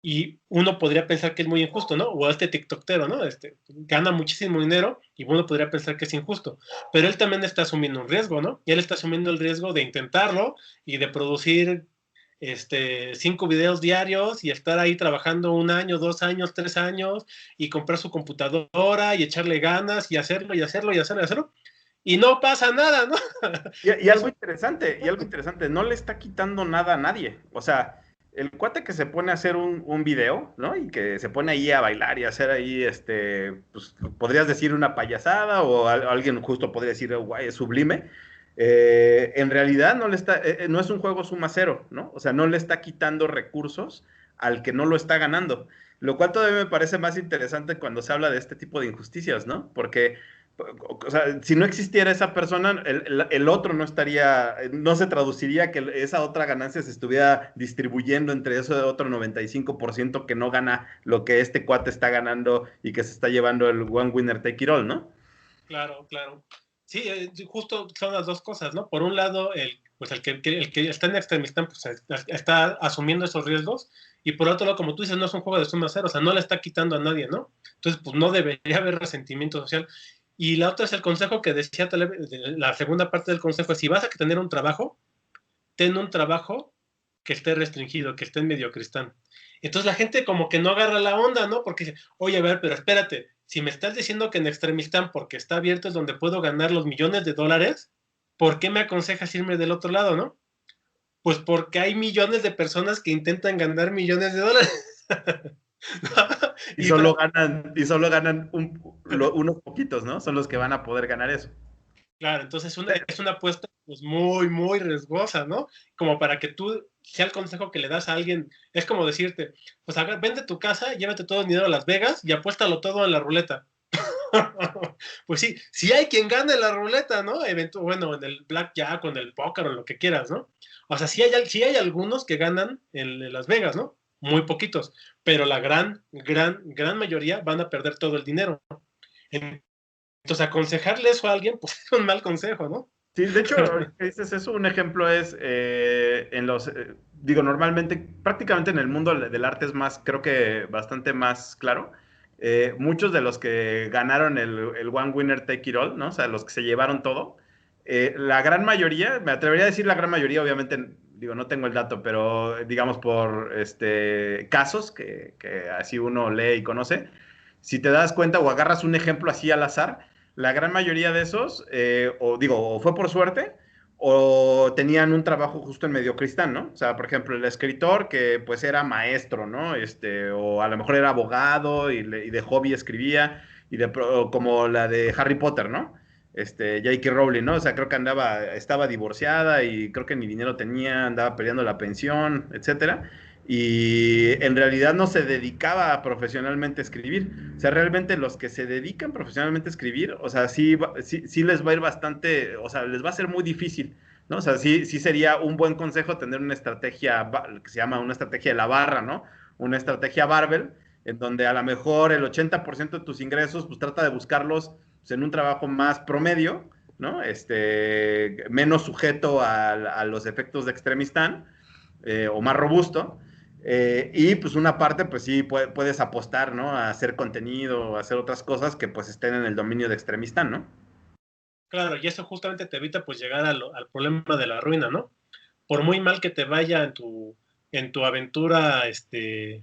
Y uno podría pensar que es muy injusto, ¿no? O este tiktokero, ¿no? Gana muchísimo dinero y uno podría pensar que es injusto. Pero él también está asumiendo un riesgo, ¿no? Y él está asumiendo el riesgo de intentarlo y de producir 5 videos diarios y estar ahí trabajando 1 año, 2 años, 3 años y comprar su computadora y echarle ganas y hacerlo y hacerlo y hacerlo y hacerlo. Y no pasa nada, ¿no? Y algo interesante, no le está quitando nada a nadie. O sea, el cuate que se pone a hacer un video, ¿no? Y que se pone ahí a bailar y a hacer ahí, pues, podrías decir una payasada o alguien justo podría decir, guay, es sublime. En realidad no le está, no es un juego suma cero, ¿no? O sea, no le está quitando recursos al que no lo está ganando. Lo cual todavía me parece más interesante cuando se habla de este tipo de injusticias, ¿no? Porque o sea, si no existiera esa persona, el otro no estaría, no se traduciría que esa otra ganancia se estuviera distribuyendo entre ese otro 95% que no gana lo que este cuate está ganando y que se está llevando el one winner take it all, ¿no? Claro, claro. Sí, justo son las dos cosas, ¿no? Por un lado, pues el que está en Extremistán pues, está asumiendo esos riesgos, y por otro lado, como tú dices, no es un juego de suma cero, o sea, no le está quitando a nadie, ¿no? Entonces, pues no debería haber resentimiento social. Y la otra es el consejo que decía la segunda parte del consejo es, si vas a tener un trabajo, ten un trabajo que esté restringido, que esté en mediocristán. Entonces la gente como que no agarra la onda, ¿no? Porque dice, oye, a ver, pero espérate, si me estás diciendo que en Extremistán, porque está abierto, es donde puedo ganar los millones de dólares, ¿por qué me aconsejas irme del otro lado, no? Pues porque hay millones de personas que intentan ganar millones de dólares. Y solo ganan unos poquitos, ¿no? Son los que van a poder ganar eso. Claro, entonces es una apuesta pues muy, muy riesgosa, ¿no? Como para que tú, sea el consejo que le das a alguien, es como decirte, pues vende tu casa, llévate todo el dinero a Las Vegas y apuéstalo todo en la ruleta. Pues sí, sí hay quien gane la ruleta, ¿no? Bueno, en el blackjack o en el póker o lo que quieras, ¿no? O sea, sí hay algunos que ganan en Las Vegas, ¿no? Muy poquitos, pero la gran mayoría van a perder todo el dinero. Entonces, aconsejarle eso a alguien, pues es un mal consejo, ¿no? Sí, de hecho, ahorita que dices eso, un ejemplo es digo, normalmente, prácticamente en el mundo del arte es más, creo que bastante más claro. Muchos de los que ganaron el One Winner Take It All, ¿no? O sea, los que se llevaron todo, la gran mayoría, me atrevería a decir la gran mayoría, obviamente, digo, no tengo el dato, pero digamos por casos que así uno lee y conoce, si te das cuenta o agarras un ejemplo así al azar, la gran mayoría de esos, o fue por suerte, o tenían un trabajo justo en mediocristán, ¿no? O sea, por ejemplo, el escritor que pues era maestro, ¿no? O a lo mejor era abogado y de hobby escribía, como la de Harry Potter, ¿no? J.K. Rowling, ¿no? O sea, creo que estaba divorciada y creo que ni dinero tenía, andaba peleando la pensión, etcétera. Y en realidad no se dedicaba profesionalmente a escribir. O sea, realmente los que se dedican profesionalmente a escribir, o sea, sí les va a ir bastante, o sea, les va a ser muy difícil, ¿no? O sea, sí sería un buen consejo tener una estrategia que se llama una estrategia de la barra, ¿no? Una estrategia barbell, en donde a lo mejor el 80% de tus ingresos, pues trata de buscarlos pues, en un trabajo más promedio, ¿no? Menos sujeto a los efectos de extremistán, o más robusto. Y pues una parte, pues sí, puedes apostar, ¿no? A hacer contenido, a hacer otras cosas que pues estén en el dominio de extremistán, ¿no? Claro, y eso justamente te evita pues llegar al problema de la ruina, ¿no? Por muy mal que te vaya en tu aventura de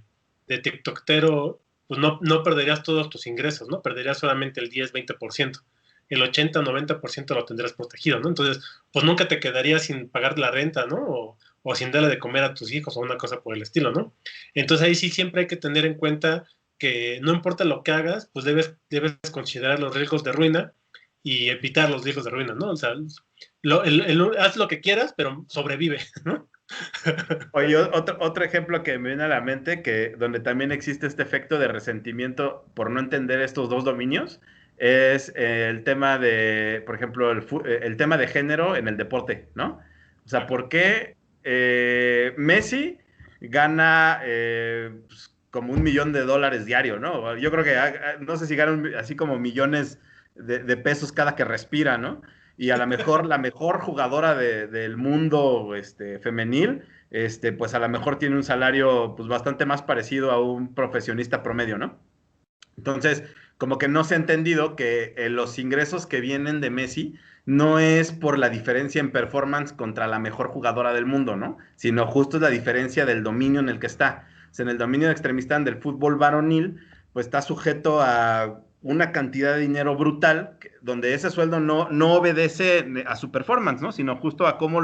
tiktokero, pues no perderías todos tus ingresos, ¿no? Perderías solamente el 10-20%. El 80-90% lo tendrás protegido, ¿no? Entonces, pues nunca te quedarías sin pagar la renta, ¿no? O sin darle de comer a tus hijos o una cosa por el estilo, ¿no? Entonces ahí sí siempre hay que tener en cuenta que no importa lo que hagas, pues debes considerar los riesgos de ruina y evitar los riesgos de ruina, ¿no? O sea, haz lo que quieras, pero sobrevive, ¿no? Oye, otro ejemplo que me viene a la mente, donde también existe este efecto de resentimiento por no entender estos dos dominios, es el tema de, por ejemplo, el tema de género en el deporte, ¿no? O sea, ¿por qué Messi gana pues, como $1 millón diario, ¿no? Yo creo que no sé si gana así como millones de pesos cada que respira, ¿no? y a lo mejor la mejor jugadora del mundo femenil, pues a lo mejor tiene un salario pues bastante más parecido a un profesionista promedio, ¿no? Entonces, como que no se ha entendido que los ingresos que vienen de Messi no es por la diferencia en performance contra la mejor jugadora del mundo, ¿no? Sino justo es la diferencia del dominio en el que está. O sea, en el dominio de extremistán del fútbol varonil, pues está sujeto a una cantidad de dinero brutal, donde ese sueldo no obedece a su performance, ¿no? Sino justo a cómo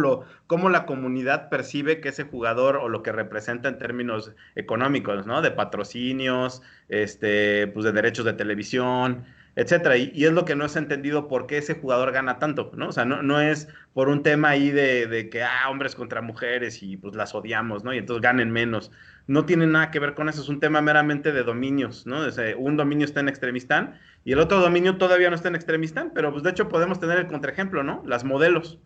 la comunidad percibe que ese jugador o lo que representa en términos económicos, ¿no? De patrocinios, pues de derechos de televisión, etcétera. Y es lo que no es entendido por qué ese jugador gana tanto, ¿no? O sea, no es por un tema ahí de que, hombres contra mujeres y pues las odiamos, ¿no? Y entonces ganen menos. No tiene nada que ver con eso, es un tema meramente de dominios, ¿no? O sea, un dominio está en Extremistán y el otro dominio todavía no está en Extremistán, pero pues de hecho podemos tener el contraejemplo, ¿no? Las modelos.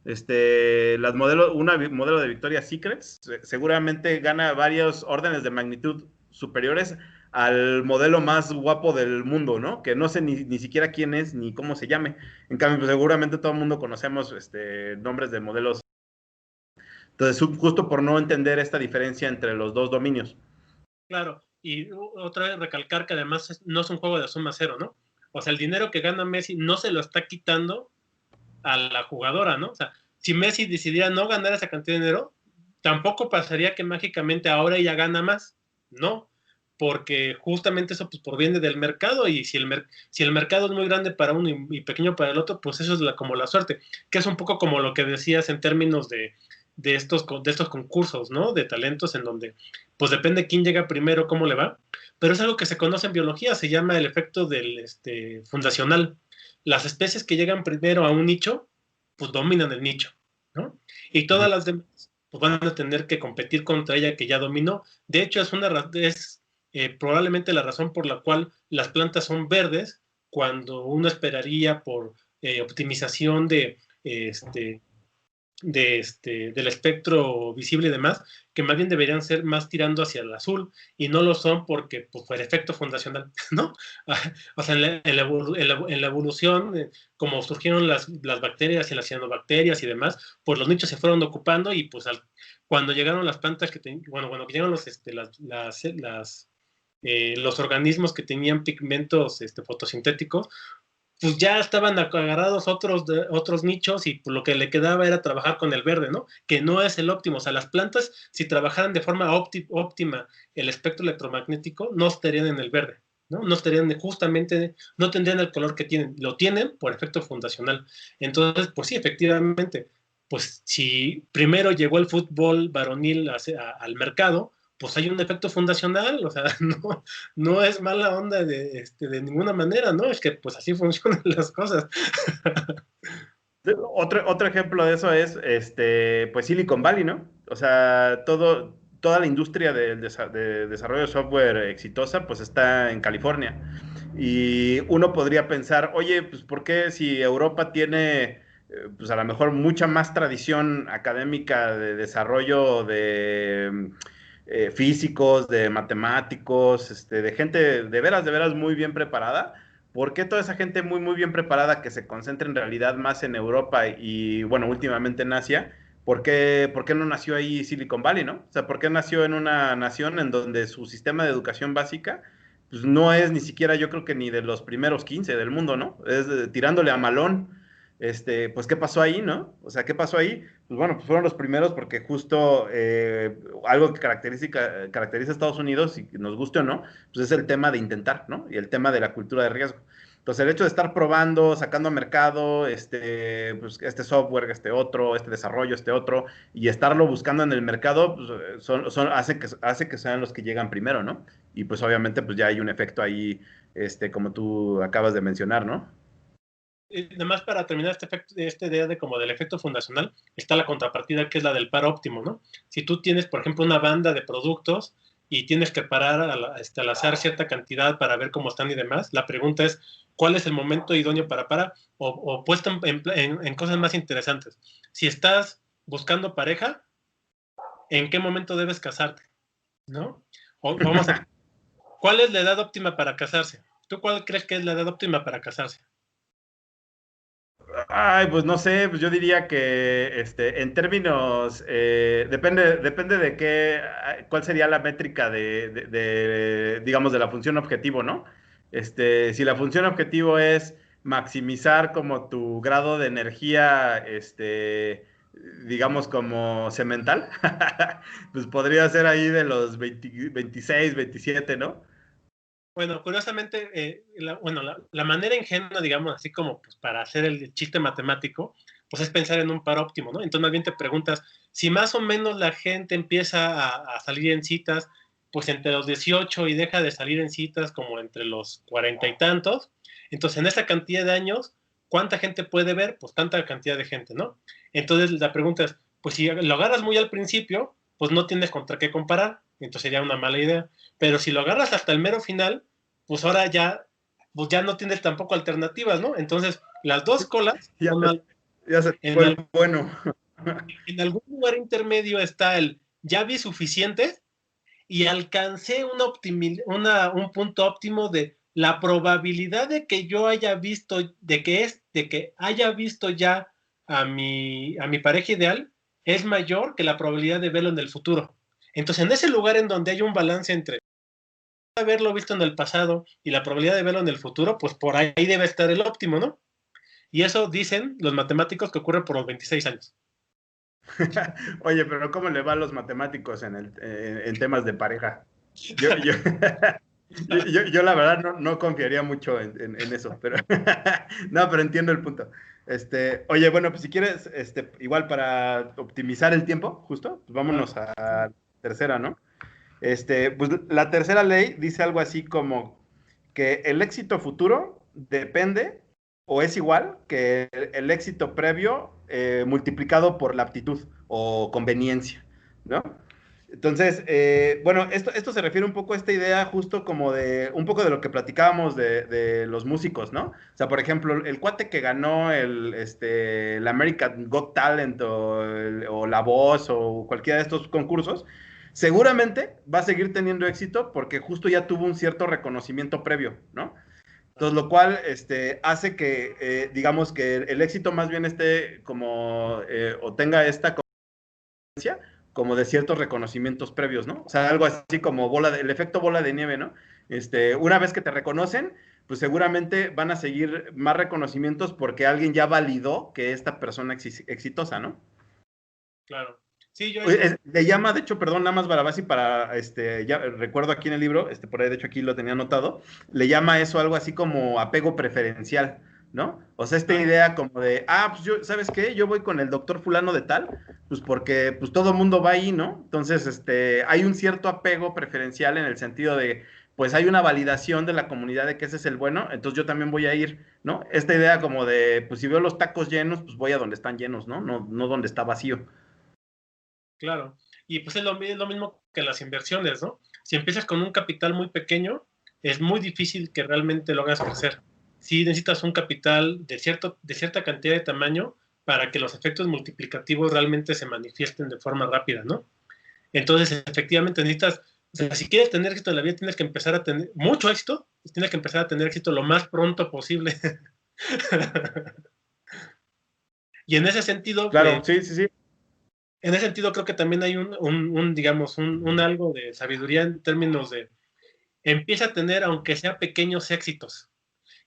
Una modelo de Victoria's Secrets seguramente gana varios órdenes de magnitud superiores al modelo más guapo del mundo, ¿no? Que no sé ni siquiera quién es ni cómo se llame. En cambio, pues, seguramente todo el mundo conocemos nombres de modelos. Entonces, justo por no entender esta diferencia entre los dos dominios. Claro, y otra vez recalcar que además no es un juego de suma cero, ¿no? O sea, el dinero que gana Messi no se lo está quitando a la jugadora, ¿no? O sea, si Messi decidiera no ganar esa cantidad de dinero, tampoco pasaría que mágicamente ahora ella gana más, ¿no? Porque justamente eso pues proviene del mercado y si el mercado es muy grande para uno y pequeño para el otro, pues eso es como la suerte, que es un poco como lo que decías en términos de estos concursos, ¿no? De talentos en donde pues depende quién llega primero, cómo le va, pero es algo que se conoce en biología, se llama el efecto del fundacional. Las especies que llegan primero a un nicho, pues dominan el nicho, ¿no? Y todas las demás pues van a tener que competir contra ella que ya dominó. De hecho, es probablemente la razón por la cual las plantas son verdes cuando uno esperaría por optimización del espectro visible y demás, que más bien deberían ser más tirando hacia el azul, y no lo son porque, pues, por efecto fundacional, ¿no? O sea, en la evolución, como surgieron las bacterias y las cianobacterias y demás, pues los nichos se fueron ocupando y pues cuando llegaron las plantas cuando llegaron los organismos que tenían pigmentos fotosintéticos, pues ya estaban agarrados otros nichos y pues lo que le quedaba era trabajar con el verde, ¿no? Que no es el óptimo. O sea, las plantas, si trabajaran de forma óptima el espectro electromagnético, no estarían en el verde, ¿no? No estarían justamente, no tendrían el color que tienen. Lo tienen por efecto fundacional. Entonces, pues sí, efectivamente, pues si primero llegó el fútbol varonil al mercado, pues hay un efecto fundacional, o sea, no es mala onda de ninguna manera, ¿no? Es que pues así funcionan las cosas. Otro ejemplo de eso es, pues Silicon Valley, ¿no? O sea, toda la industria de desarrollo de software exitosa, pues está en California. Y uno podría pensar, oye, pues ¿por qué si Europa tiene, pues a lo mejor mucha más tradición académica de desarrollo de físicos, de matemáticos, de gente de veras muy bien preparada? ¿Por qué toda esa gente muy bien preparada que se concentra en realidad más en Europa y, bueno, últimamente en Asia, ¿por qué no nació ahí Silicon Valley, no? O sea, ¿por qué nació en una nación en donde su sistema de educación básica pues no es ni siquiera, yo creo que ni de los primeros 15 del mundo, ¿no? Es tirándole a malón. Pues, ¿qué pasó ahí, no? O sea, ¿qué pasó ahí? Pues bueno, pues fueron los primeros porque justo algo que caracteriza a Estados Unidos, y nos guste o no, pues es el tema de intentar, ¿no? Y el tema de la cultura de riesgo. Entonces, el hecho de estar probando, sacando a mercado, pues, este software, este desarrollo, este otro, y estarlo buscando en el mercado, pues, hace que sean los que llegan primero, ¿no? Y pues obviamente, pues ya hay un efecto ahí, como tú acabas de mencionar, ¿no? Además, para terminar esta idea como del efecto fundacional, está la contrapartida que es la del par óptimo, ¿no? Si tú tienes, por ejemplo, una banda de productos y tienes que parar al azar cierta cantidad para ver cómo están y demás, la pregunta es, ¿cuál es el momento idóneo para parar? O puesto en cosas más interesantes. Si estás buscando pareja, ¿en qué momento debes casarte? ¿No? ¿Cuál es la edad óptima para casarse? ¿Tú cuál crees que es la edad óptima para casarse? Ay, pues no sé, pues yo diría que en términos, depende de qué, cuál sería la métrica digamos, de la función objetivo, ¿no? Si la función objetivo es maximizar como tu grado de energía, digamos, como semental, pues podría ser ahí de los 20 26, 27, ¿no? Bueno, curiosamente, la manera ingenua, digamos, así como pues, para hacer el chiste matemático, pues es pensar en un par óptimo, ¿no? Entonces más bien te preguntas, si más o menos la gente empieza a salir en citas, pues entre los 18 y deja de salir en citas como entre los 40 y tantos, entonces en esa cantidad de años, ¿cuánta gente puede ver? Pues tanta cantidad de gente, ¿no? Entonces la pregunta es, pues si lo agarras muy al principio, pues no tienes contra qué comparar, entonces sería una mala idea. Pero si lo agarras hasta el mero final, pues ahora ya, pues ya no tienes tampoco alternativas, ¿no? Entonces, las dos colas Ya son se, mal. ya se En, fue al, el bueno. en algún lugar intermedio está el ya vi suficiente y alcancé un punto óptimo de la probabilidad de que yo haya visto, de que haya visto ya a mi pareja ideal es mayor que la probabilidad de verlo en el futuro. Entonces, en ese lugar en donde hay un balance entre haberlo visto en el pasado y la probabilidad de verlo en el futuro, pues por ahí debe estar el óptimo, ¿no? Y eso dicen los matemáticos que ocurre por los 26 años. Oye, pero ¿cómo le va a los matemáticos en temas de pareja? Yo, yo, yo la verdad no confiaría mucho en eso, pero no, pero entiendo el punto. Oye, bueno, pues si quieres, igual para optimizar el tiempo, justo, pues Claro. vámonos a la tercera, ¿no? Pues la tercera ley dice algo así como que el éxito futuro depende o es igual que el éxito previo multiplicado por la aptitud o conveniencia, ¿no? Entonces, bueno, esto se refiere un poco a esta idea justo como de un poco de lo que platicábamos de los músicos, ¿no? O sea, por ejemplo, el cuate que ganó el American Got Talent o La Voz o cualquiera de estos concursos, seguramente va a seguir teniendo éxito porque justo ya tuvo un cierto reconocimiento previo, ¿no? Entonces, lo cual hace que, digamos, que el éxito más bien esté como, o tenga esta como de ciertos reconocimientos previos, ¿no? O sea, algo así como el efecto bola de nieve, ¿no? Una vez que te reconocen, pues seguramente van a seguir más reconocimientos porque alguien ya validó que esta persona es exitosa, ¿no? Claro. Sí, yo eso. Le llama, de hecho, perdón, nada más Barabasi para, ya recuerdo aquí en el libro, por ahí de hecho aquí lo tenía anotado, le llama eso algo así como apego preferencial, ¿no? O sea, esta Ah, idea como de, pues yo, ¿sabes qué? Yo voy con el doctor fulano de tal, pues porque pues todo el mundo va ahí, ¿no? Entonces, hay un cierto apego preferencial en el sentido de, pues hay una validación de la comunidad de que ese es el bueno, entonces yo también voy a ir, ¿no? Esta idea como de, pues si veo los tacos llenos, pues voy a donde están llenos, ¿no? No donde está vacío. claro. Y pues es lo mismo que las inversiones, ¿no? Si empiezas con un capital muy pequeño, es muy difícil que realmente lo hagas crecer. Sí necesitas un capital de cierta cantidad de tamaño para que los efectos multiplicativos realmente se manifiesten de forma rápida, ¿no? Entonces, efectivamente, necesitas, o sea, si quieres tener éxito en la vida, tienes que empezar a tener mucho éxito, tienes que empezar a tener éxito lo más pronto posible. Y Claro, sí, sí, sí. en ese sentido creo que también hay digamos, un algo de sabiduría en términos de empieza a tener, aunque sea pequeños éxitos,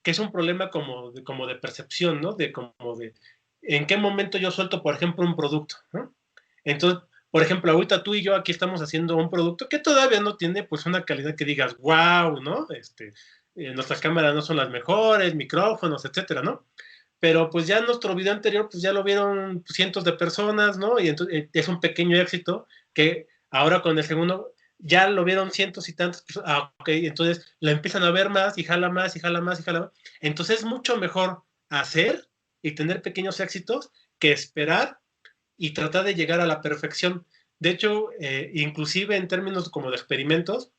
que es un problema como de percepción, ¿no? Como de en qué momento yo suelto, por ejemplo, un producto, ¿no? Entonces, por ejemplo, ahorita tú y yo aquí estamos haciendo un producto que todavía no tiene pues una calidad que digas, wow, ¿no? Nuestras cámaras no son las mejores, micrófonos, etcétera, ¿no? Pero pues ya nuestro video anterior pues ya lo vieron cientos de personas, ¿no? Y entonces es un pequeño éxito que ahora con el segundo ya lo vieron cientos y tantos, pues, ok, entonces lo empiezan a ver más y jala más y jala más y jala más. Entonces es mucho mejor hacer y tener pequeños éxitos que esperar y tratar de llegar a la perfección. De hecho, inclusive en términos como de experimentos,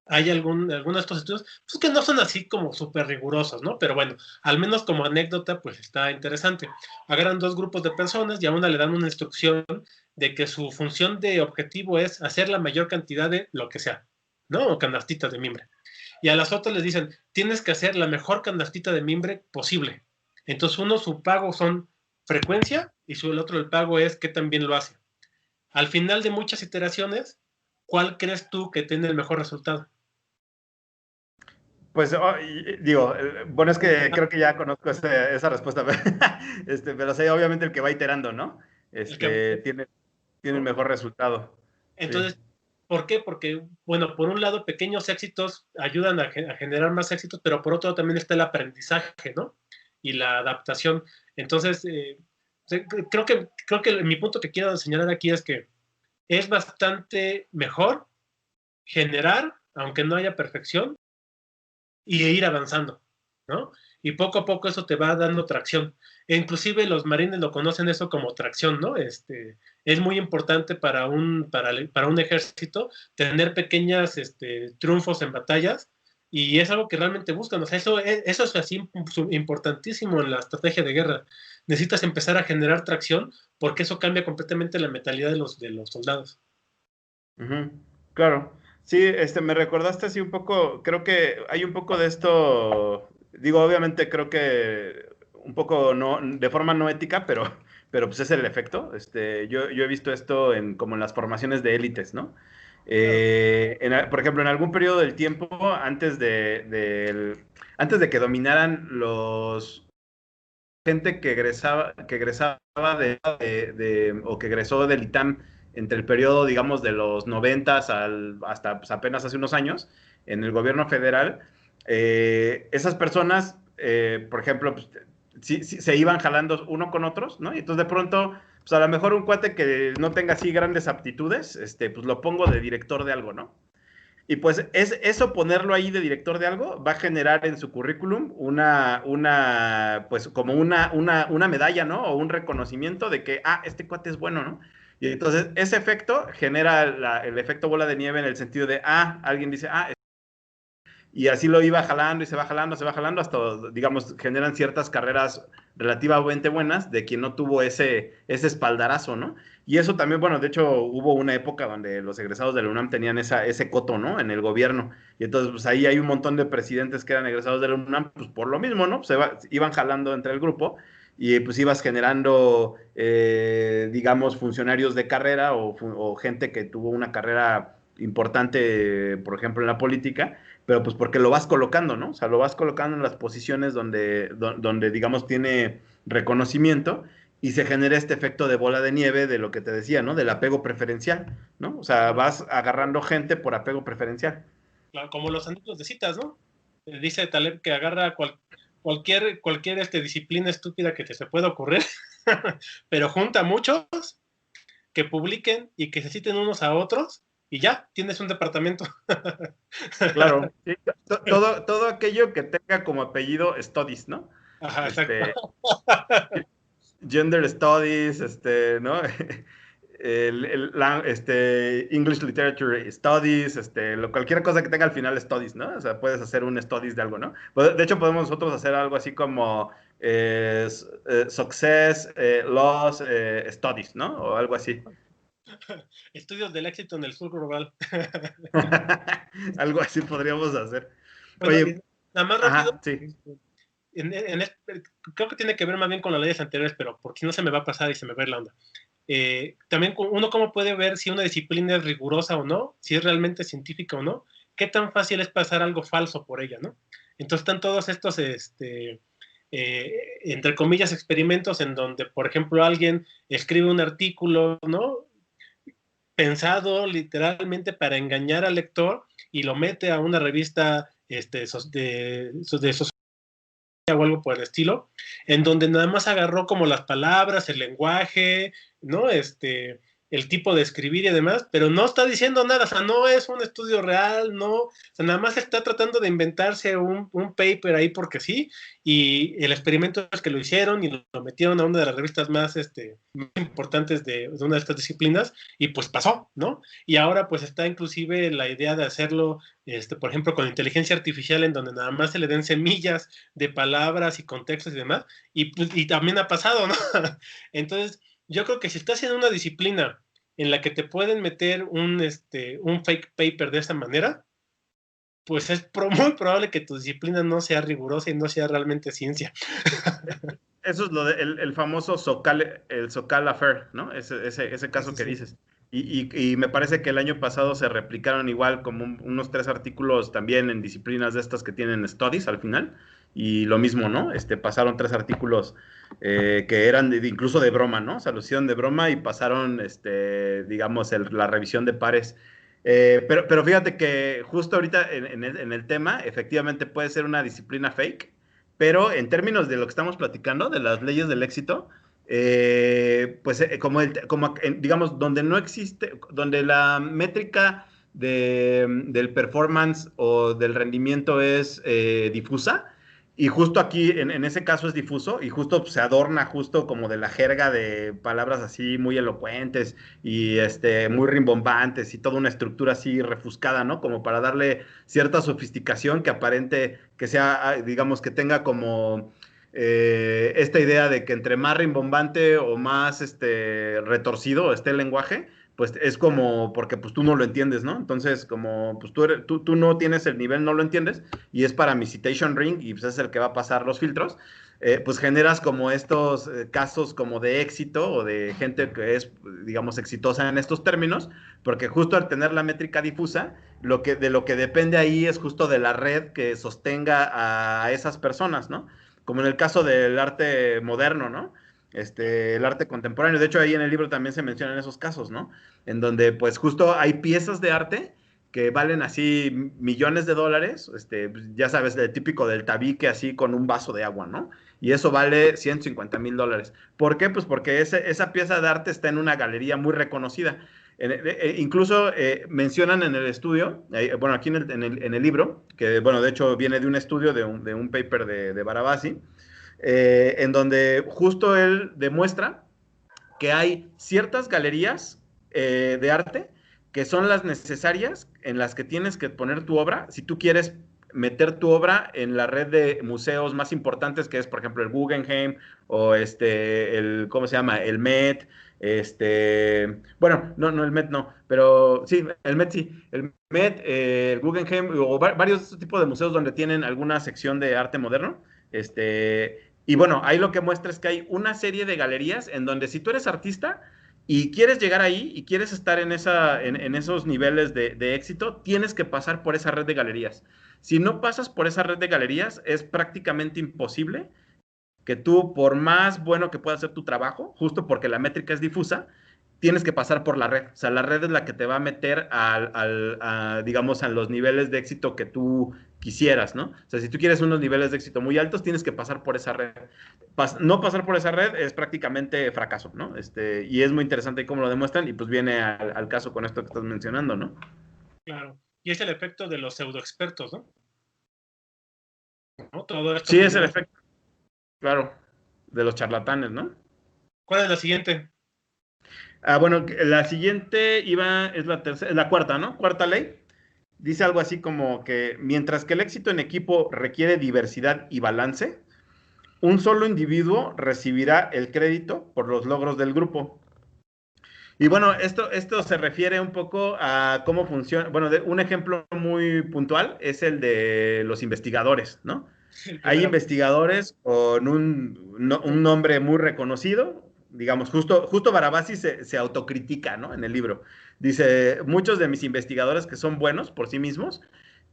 hay algunos de estos estudios pues, que no son así como súper rigurosos, ¿no? Pero bueno, al menos como anécdota, pues está interesante. Agarran dos grupos de personas y a una le dan una instrucción de que su función de objetivo es hacer la mayor cantidad de lo que sea, ¿no? O canastitas de mimbre. Y a las otras les dicen, tienes que hacer la mejor canastita de mimbre posible. Entonces uno, su pago son frecuencia y el otro, el pago es qué tan bien lo hace. Al final de muchas iteraciones, ¿cuál crees tú que tiene el mejor resultado? Pues digo, bueno, es que creo que ya conozco esa respuesta, pero sí, obviamente el que va iterando, ¿no? El que, Tiene el ¿no? mejor resultado. Sí. Entonces, ¿por qué? Porque, bueno, por un lado, pequeños éxitos ayudan a generar más éxitos, pero por otro también está el aprendizaje, ¿no? Y la adaptación. Entonces, creo que mi punto que quiero señalar aquí es que es bastante mejor generar, aunque no haya perfección, y ir avanzando, ¿no? Y poco a poco eso te va dando tracción. E inclusive los marines lo conocen eso como tracción, ¿no? Es muy importante para un ejército tener pequeñas triunfos en batallas y es algo que realmente buscan. O sea, eso es así importantísimo en la estrategia de guerra. Necesitas empezar a generar tracción porque eso cambia completamente la mentalidad de los soldados. Ujú, claro. Sí, me recordaste así un poco, creo que hay un poco de esto, digo, obviamente creo que un poco no, de forma no ética, pero pues es el efecto. Yo he visto esto como en las formaciones de élites, ¿no? Claro. Por ejemplo, en algún periodo del tiempo, antes de que dominaran los gente que egresaba o que egresó del ITAM entre el periodo, digamos, de los 90 hasta pues, apenas hace unos años, en el gobierno federal, esas personas, por ejemplo, pues, sí, se iban jalando uno con otros, ¿no? Y entonces de pronto, pues a lo mejor un cuate que no tenga así grandes aptitudes, pues lo pongo de director de algo, ¿no? Y pues eso ponerlo ahí de director de algo va a generar en su currículum pues como una medalla, ¿no? O un reconocimiento de que, este cuate es bueno, ¿no? Y entonces ese efecto genera el efecto bola de nieve en el sentido de, alguien dice, y así lo iba jalando y se va jalando hasta, digamos, generan ciertas carreras relativamente buenas de quien no tuvo ese espaldarazo, ¿no? Y eso también, bueno, de hecho hubo una época donde los egresados de la UNAM tenían ese coto, ¿no? En el gobierno. Y entonces, pues ahí hay un montón de presidentes que eran egresados de la UNAM, pues por lo mismo, ¿no? Pues iban jalando entre el grupo y pues ibas generando, digamos, funcionarios de carrera o gente que tuvo una carrera importante, por ejemplo, en la política, pero pues porque lo vas colocando, ¿no? O sea, lo vas colocando en las posiciones donde digamos, tiene reconocimiento y se genera este efecto de bola de nieve de lo que te decía, ¿no? Del apego preferencial, ¿no? O sea, vas agarrando gente por apego preferencial. Claro, como los anillos de citas, ¿no? Dice Taleb que agarra cualquier disciplina estúpida que se pueda ocurrir, pero junta a muchos que publiquen y que se citen unos a otros y ya, tienes un departamento. Claro, sí, todo aquello que tenga como apellido studies, ¿no? Ajá, exacto. Este, Gender studies, ¿no? English Literature Studies, cualquier cosa que tenga al final studies, ¿no? O sea, puedes hacer un studies de algo, ¿no? De hecho, podemos nosotros hacer algo así como Success, Loss, Studies, ¿no? O algo así. Estudios del éxito en el sur global. Algo así podríamos hacer. Bueno, Oye, nada más rápido, ajá, sí. creo que tiene que ver más bien con las leyes anteriores, pero porque si no se me va a pasar y se me va a ir la onda. También uno cómo puede ver si una disciplina es rigurosa o no, si es realmente científica o no, qué tan fácil es pasar algo falso por ella, ¿no? Entonces están todos estos, entre comillas, experimentos en donde, por ejemplo, alguien escribe un artículo, ¿no? Pensado literalmente para engañar al lector y lo mete a una revista de o algo por el estilo, en donde nada más agarró como las palabras, el lenguaje, ¿no? El tipo de escribir y demás, pero no está diciendo nada, o sea, no es un estudio real, no, o sea, nada más está tratando de inventarse un paper ahí porque sí, y el experimento es que lo hicieron y lo metieron a una de las revistas más importantes de una de estas disciplinas, y pues pasó, ¿no? Y ahora pues está inclusive la idea de hacerlo, por ejemplo, con inteligencia artificial, en donde nada más se le den semillas de palabras y contextos y demás, y también ha pasado, ¿no? Entonces, yo creo que si estás en una disciplina en la que te pueden meter un fake paper de esa manera, pues es muy probable que tu disciplina no sea rigurosa y no sea realmente ciencia. Eso es el famoso el Sokal Affair, ¿no? Ese caso Sí, que sí. dices. Y me parece que el año pasado se replicaron igual como unos 3 artículos también en disciplinas de estas que tienen studies al final. Y lo mismo, ¿no? Pasaron 3 artículos que eran incluso de broma, ¿no? O sea, lo hicieron de broma y pasaron, digamos, la revisión de pares. Pero fíjate que justo ahorita en el tema, efectivamente puede ser una disciplina fake, pero en términos de lo que estamos platicando, de las leyes del éxito, pues digamos, donde no existe, donde la métrica del performance o del rendimiento es difusa, y justo aquí, en ese caso es difuso, y justo pues, se adorna justo como de la jerga de palabras así muy elocuentes y muy rimbombantes y toda una estructura así refuscada, ¿no? Como para darle cierta sofisticación que aparente, que sea, digamos, que tenga como esta idea de que entre más rimbombante o más retorcido esté el lenguaje, pues es como porque pues tú no lo entiendes, ¿no? Entonces, como pues tú no tienes el nivel, no lo entiendes, y es para mi citation ring, y pues es el que va a pasar los filtros, pues generas como estos casos como de éxito o de gente que es, digamos, exitosa en estos términos, porque justo al tener la métrica difusa, de lo que depende ahí es justo de la red que sostenga a esas personas, ¿no? Como en el caso del arte moderno, ¿no? El arte contemporáneo. De hecho, ahí en el libro también se mencionan esos casos, ¿no? En donde, pues, justo hay piezas de arte que valen así millones de dólares, ya sabes, el típico del tabique así con un vaso de agua, ¿no? Y eso vale $150,000. ¿Por qué? Pues porque esa pieza de arte está en una galería muy reconocida. Incluso mencionan en el estudio, bueno, aquí en el libro, que bueno, de hecho viene de un estudio, de un paper de Barabasi, en donde justo él demuestra que hay ciertas galerías de arte que son las necesarias en las que tienes que poner tu obra si tú quieres meter tu obra en la red de museos más importantes, que es, por ejemplo, el Guggenheim o ¿cómo se llama? El Met, bueno, no, el Met no, pero sí, el Met sí, el Met, el Guggenheim, o varios de estos tipos de museos donde tienen alguna sección de arte moderno, y bueno, ahí lo que muestra es que hay una serie de galerías en donde si tú eres artista y quieres llegar ahí y quieres estar en esos niveles de éxito, tienes que pasar por esa red de galerías. Si no pasas por esa red de galerías, es prácticamente imposible que tú, por más bueno que pueda ser tu trabajo, justo porque la métrica es difusa, tienes que pasar por la red. O sea, la red es la que te va a meter digamos, a los niveles de éxito que tú quisieras, ¿no? O sea, si tú quieres unos niveles de éxito muy altos, tienes que pasar por esa red. No pasar por esa red es prácticamente fracaso, ¿no? Y es muy interesante cómo lo demuestran, y pues viene al caso con esto que estás mencionando, ¿no? Claro. Y es el efecto de los pseudoexpertos, ¿no? ¿No? Todo esto Sí, que es el vimos. efecto, claro, de los charlatanes, ¿no? ¿Cuál es la siguiente? Bueno, la siguiente es la cuarta, ¿no? Cuarta ley. Dice algo así como que mientras que el éxito en equipo requiere diversidad y balance, un solo individuo recibirá el crédito por los logros del grupo. Y bueno, esto se refiere un poco a cómo funciona. Bueno, un ejemplo muy puntual es el de los investigadores, ¿no? El Hay primero. investigadores con un nombre muy reconocido, digamos, justo Barabasi se autocritica, ¿no? En el libro. Dice, muchos de mis investigadores que son buenos por sí mismos,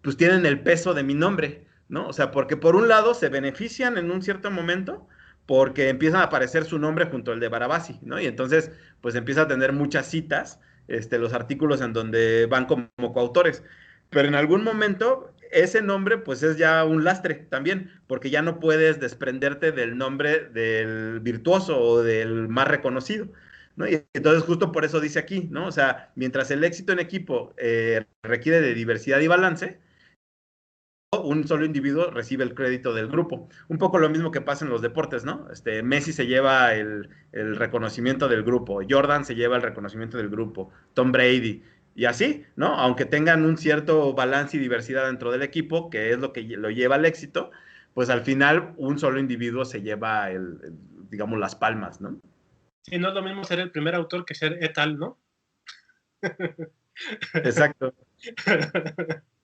pues tienen el peso de mi nombre, ¿no? O sea, porque por un lado se benefician en un cierto momento porque empiezan a aparecer su nombre junto al de Barabasi, ¿no? Y entonces, pues empieza a tener muchas citas, los artículos en donde van como coautores. Pero en algún momento ese nombre pues es ya un lastre también, porque ya no puedes desprenderte del nombre del virtuoso o del más reconocido, ¿no? Y entonces justo por eso dice aquí, ¿no? O sea, mientras el éxito en equipo requiere de diversidad y balance, un solo individuo recibe el crédito del grupo. Un poco lo mismo que pasa en los deportes, ¿no? Messi se lleva el reconocimiento del grupo, Jordan se lleva el reconocimiento del grupo, Tom Brady, y así, ¿no? Aunque tengan un cierto balance y diversidad dentro del equipo, que es lo que lo lleva al éxito, pues al final un solo individuo se lleva, digamos, las palmas, ¿no? Sí, no es lo mismo ser el primer autor que ser et al, ¿no? Exacto.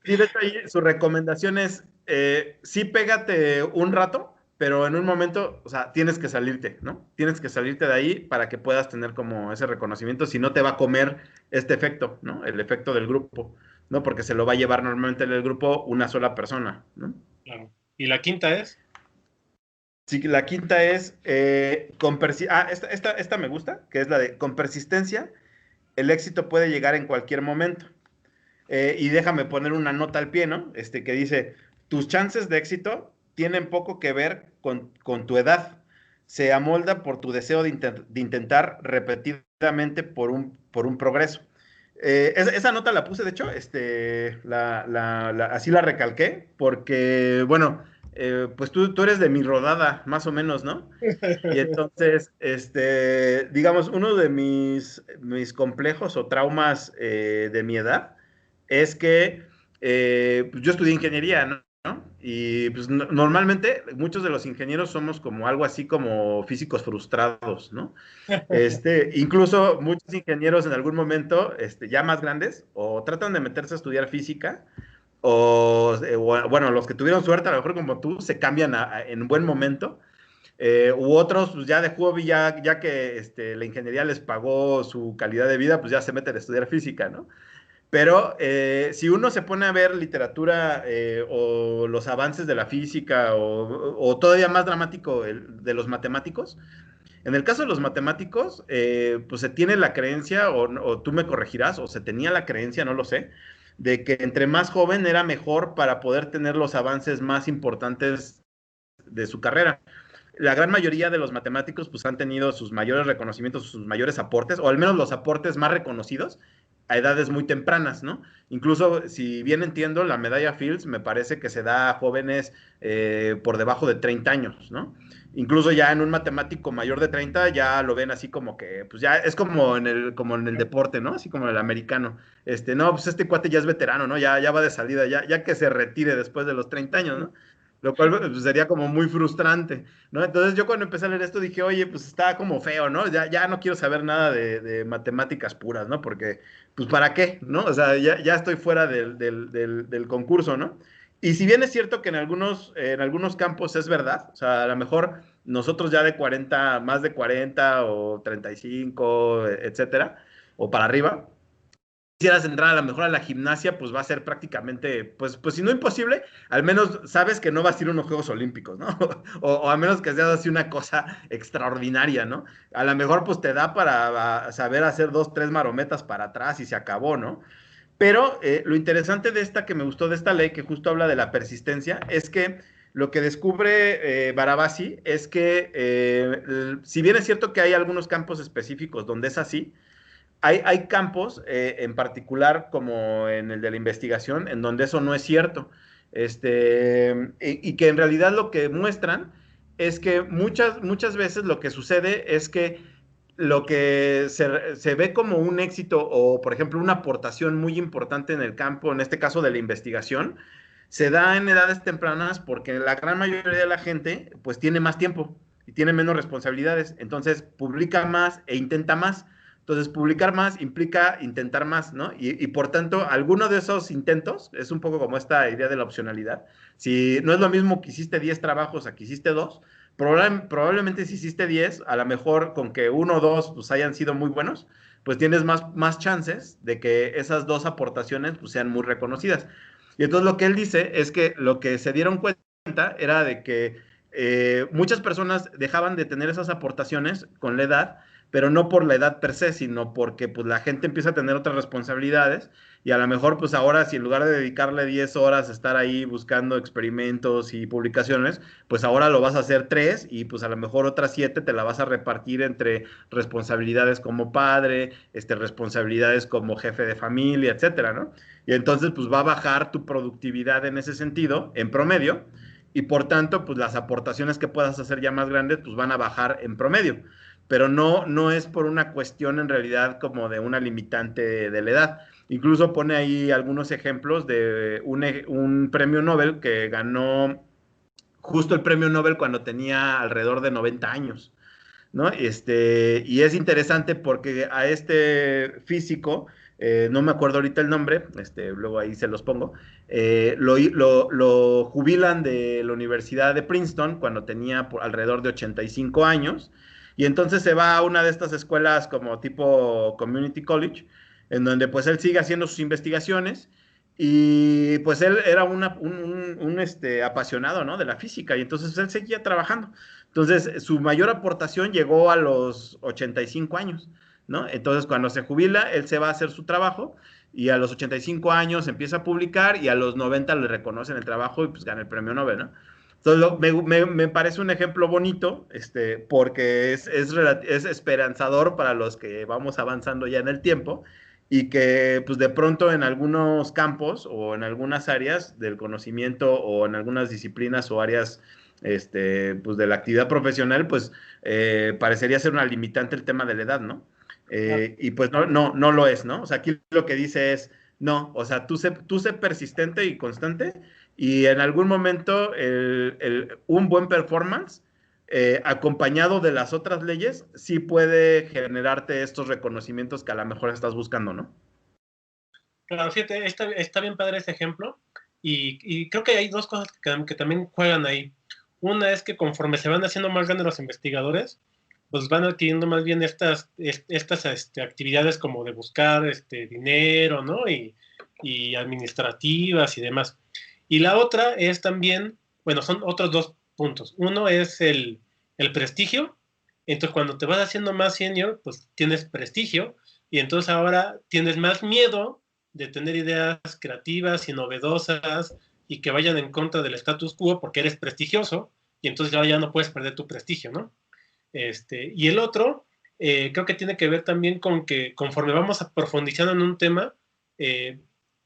Sí, de hecho ahí su recomendación es, sí pégate un rato, pero en un momento, o sea, tienes que salirte, ¿no? Tienes que salirte de ahí para que puedas tener como ese reconocimiento, si no te va a comer este efecto, ¿no? El efecto del grupo, ¿no? Porque se lo va a llevar normalmente en el grupo una sola persona, ¿no? Claro. Y la quinta es, Sí, la quinta es, esta me gusta, que es la de, con persistencia, el éxito puede llegar en cualquier momento. Y déjame poner una nota al pie, ¿no? Que dice, tus chances de éxito tienen poco que ver con tu edad. Se amolda por tu deseo de intentar repetidamente por un progreso. Esa nota la puse, de hecho, así la recalqué, porque, bueno, pues tú eres de mi rodada, más o menos, ¿no? Y entonces, digamos, uno de mis complejos o traumas de mi edad es que pues yo estudié ingeniería, ¿no? Y pues normalmente muchos de los ingenieros somos como algo así como físicos frustrados, ¿no? Incluso muchos ingenieros en algún momento, ya más grandes, o tratan de meterse a estudiar física, bueno, los que tuvieron suerte, a lo mejor como tú, se cambian en buen momento, u otros, pues ya de hobby, ya que la ingeniería les pagó su calidad de vida, pues ya se meten a estudiar física, ¿no? Pero si uno se pone a ver literatura o los avances de la física o todavía más dramático de los matemáticos, en el caso de los matemáticos, pues se tiene la creencia, o tú me corregirás, o se tenía la creencia, no lo sé, de que entre más joven era mejor para poder tener los avances más importantes de su carrera. La gran mayoría de los matemáticos pues han tenido sus mayores reconocimientos, sus mayores aportes, o al menos los aportes más reconocidos a edades muy tempranas, ¿no? Incluso, si bien entiendo, la medalla Fields me parece que se da a jóvenes por debajo de 30 años, ¿no? Incluso ya en un matemático mayor de 30 ya lo ven así como que, pues ya es como en el deporte, ¿no? Así como el americano. No, pues este cuate ya es veterano, ¿no? Ya va de salida, ya que se retire después de los 30 años, ¿no? Lo cual pues, sería como muy frustrante, ¿no? Entonces yo cuando empecé a leer esto dije, oye, pues está como feo, ¿no? Ya no quiero saber nada de matemáticas puras, ¿no? Porque, pues, ¿para qué? ¿No? O sea, ya estoy fuera del concurso, ¿no? Y si bien es cierto que en algunos campos es verdad, o sea, a lo mejor nosotros ya de 40, más de 40 o 35, etcétera, o para arriba, quisieras entrar a lo mejor a la gimnasia, pues va a ser prácticamente, pues si no imposible, al menos sabes que no vas a ir a unos Juegos Olímpicos, ¿no? O a menos que sea así una cosa extraordinaria, ¿no? A lo mejor pues te da para saber hacer 2, 3 marometas para atrás y se acabó, ¿no? Pero lo interesante de esta que me gustó de esta ley, que justo habla de la persistencia, es que lo que descubre Barabasi es que, si bien es cierto que hay algunos campos específicos donde es así, hay campos, en particular como en el de la investigación, en donde eso no es cierto. Y que en realidad lo que muestran es que muchas veces lo que sucede es que lo que se ve como un éxito o, por ejemplo, una aportación muy importante en el campo, en este caso de la investigación, se da en edades tempranas porque la gran mayoría de la gente pues tiene más tiempo y tiene menos responsabilidades, entonces publica más e intenta más. Entonces, publicar más implica intentar más, ¿no? Y por tanto, alguno de esos intentos, es un poco como esta idea de la opcionalidad, si no es lo mismo que hiciste 10 trabajos a que hiciste 2, probablemente si hiciste 10, a lo mejor con que 1 o 2 pues, hayan sido muy buenos, pues tienes más chances de que esas 2 aportaciones pues, sean muy reconocidas. Y entonces lo que él dice es que lo que se dieron cuenta era de que muchas personas dejaban de tener esas aportaciones con la edad, pero no por la edad per se, sino porque pues la gente empieza a tener otras responsabilidades y a lo mejor pues ahora si en lugar de dedicarle 10 horas a estar ahí buscando experimentos y publicaciones, pues ahora lo vas a hacer 3 y pues a lo mejor otras 7 te la vas a repartir entre responsabilidades como padre, responsabilidades como jefe de familia, etcétera, ¿no? Y entonces pues va a bajar tu productividad en ese sentido, en promedio, y por tanto pues las aportaciones que puedas hacer ya más grandes pues van a bajar en promedio, pero no es por una cuestión en realidad como de una limitante de la edad. Incluso pone ahí algunos ejemplos de un premio Nobel que ganó justo el premio Nobel cuando tenía alrededor de 90 años, ¿no? Y es interesante porque a este físico no me acuerdo ahorita el nombre, luego ahí se los pongo, lo jubilan de la Universidad de Princeton cuando tenía alrededor de 85 años, y entonces se va a una de estas escuelas como tipo Community College, en donde pues él sigue haciendo sus investigaciones, y pues él era un apasionado, ¿no?, de la física, y entonces él seguía trabajando. Entonces su mayor aportación llegó a los 85 años, ¿no? Entonces, cuando se jubila, él se va a hacer su trabajo y a los 85 años empieza a publicar y a los 90 le reconocen el trabajo y pues gana el premio Nobel, ¿no? Entonces, me parece un ejemplo bonito, porque es esperanzador para los que vamos avanzando ya en el tiempo y que pues de pronto en algunos campos o en algunas áreas del conocimiento o en algunas disciplinas o áreas pues de la actividad profesional, pues parecería ser una limitante el tema de la edad, ¿no? Y pues no lo es, ¿no? O sea, aquí lo que dice es, no, o sea, tú sé persistente y constante y en algún momento un buen performance acompañado de las otras leyes sí puede generarte estos reconocimientos que a lo mejor estás buscando, ¿no? Claro, fíjate, está bien padre ese ejemplo y creo que hay dos cosas que también juegan ahí. Una es que conforme se van haciendo más grandes los investigadores, pues van adquiriendo más bien estas actividades como de buscar dinero, ¿no? Y administrativas y demás. Y la otra es también, bueno, son otros dos puntos. Uno es el prestigio. Entonces, cuando te vas haciendo más senior, pues tienes prestigio y entonces ahora tienes más miedo de tener ideas creativas y novedosas y que vayan en contra del status quo porque eres prestigioso y entonces ya no puedes perder tu prestigio, ¿no? Y el otro, creo que tiene que ver también con que conforme vamos profundizando en un tema,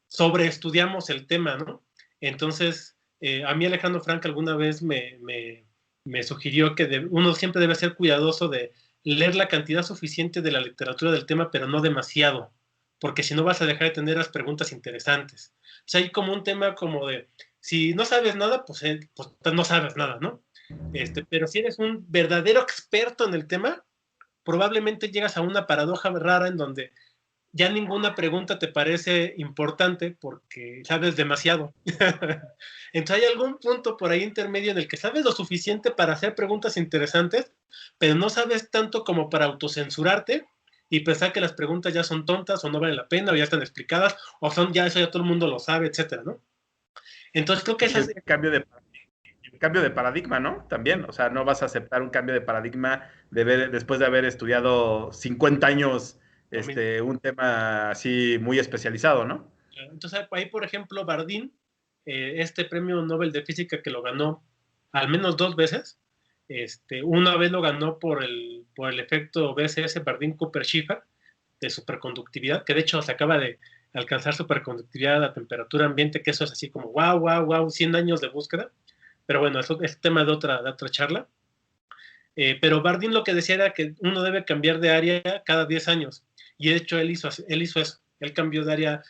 sobreestudiamos el tema, ¿no? Entonces, a mí Alejandro Frank alguna vez me sugirió que uno siempre debe ser cuidadoso de leer la cantidad suficiente de la literatura del tema, pero no demasiado, porque si no vas a dejar de tener las preguntas interesantes. O sea, hay como un tema como de, si no sabes nada, pues no sabes nada, ¿no? Pero si eres un verdadero experto en el tema, probablemente llegas a una paradoja rara en donde ya ninguna pregunta te parece importante porque sabes demasiado. Entonces hay algún punto por ahí intermedio en el que sabes lo suficiente para hacer preguntas interesantes, pero no sabes tanto como para autocensurarte y pensar que las preguntas ya son tontas o no valen la pena o ya están explicadas o son ya eso ya todo el mundo lo sabe, etcétera, ¿no? Entonces creo que esa es... Cambio de paradigma, ¿no? También, o sea, no vas a aceptar un cambio de paradigma después de haber estudiado 50 años un tema así muy especializado, ¿no? Entonces, ahí, por ejemplo, Bardeen, este premio Nobel de Física que lo ganó al menos 2 veces, una vez lo ganó por el efecto BSS, Bardeen-Cooper-Schiffer, de superconductividad, que de hecho se acaba de alcanzar superconductividad a temperatura ambiente, que eso es así como wow, 100 años de búsqueda. Pero bueno, eso es tema de otra charla. Pero Bardeen lo que decía era que uno debe cambiar de área cada 10 años. Y de hecho él hizo eso. Él cambió de área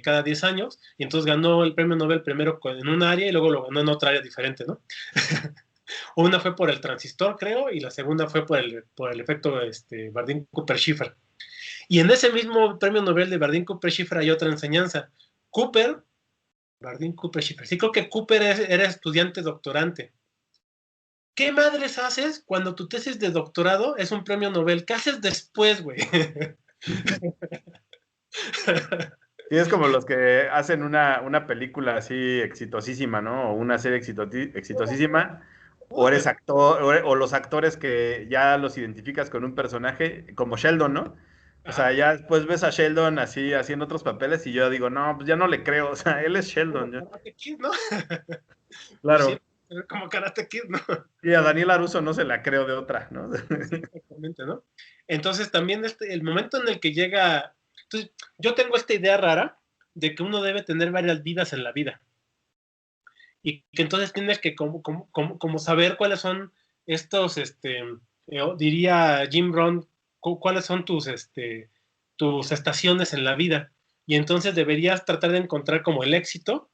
cada 10 años y entonces ganó el premio Nobel primero en un área y luego lo ganó en otra área diferente, ¿no? Una fue por el transistor, creo, y la segunda fue por el efecto Bardeen-Cooper-Schiffer. Y en ese mismo premio Nobel de Bardeen-Cooper-Schiffer hay otra enseñanza. Bardeen-Cooper-Schiffer. Sí, creo que Cooper era estudiante doctorante. ¿Qué madres haces cuando tu tesis de doctorado es un premio Nobel? ¿Qué haces después, güey? Sí, es como los que hacen una película así exitosísima, ¿no? O una serie exitosísima, o eres actor, o los actores que ya los identificas con un personaje, como Sheldon, ¿no? O sea, ya después ves a Sheldon así haciendo otros papeles y yo digo, no, pues ya no le creo, o sea, él es Sheldon. Karate Kid, ¿no? Pues Claro. sí, como Karate Kid, ¿no? Y a Daniel Aruso no se la creo de otra, ¿no? Sí, exactamente, ¿no? Entonces también el momento en el que llega... Entonces, yo tengo esta idea rara de que uno debe tener varias vidas en la vida. Y que entonces tienes que como saber cuáles son estos, diría Jim Rohn, cuáles son tus estaciones en la vida. Y entonces deberías tratar de encontrar como el éxito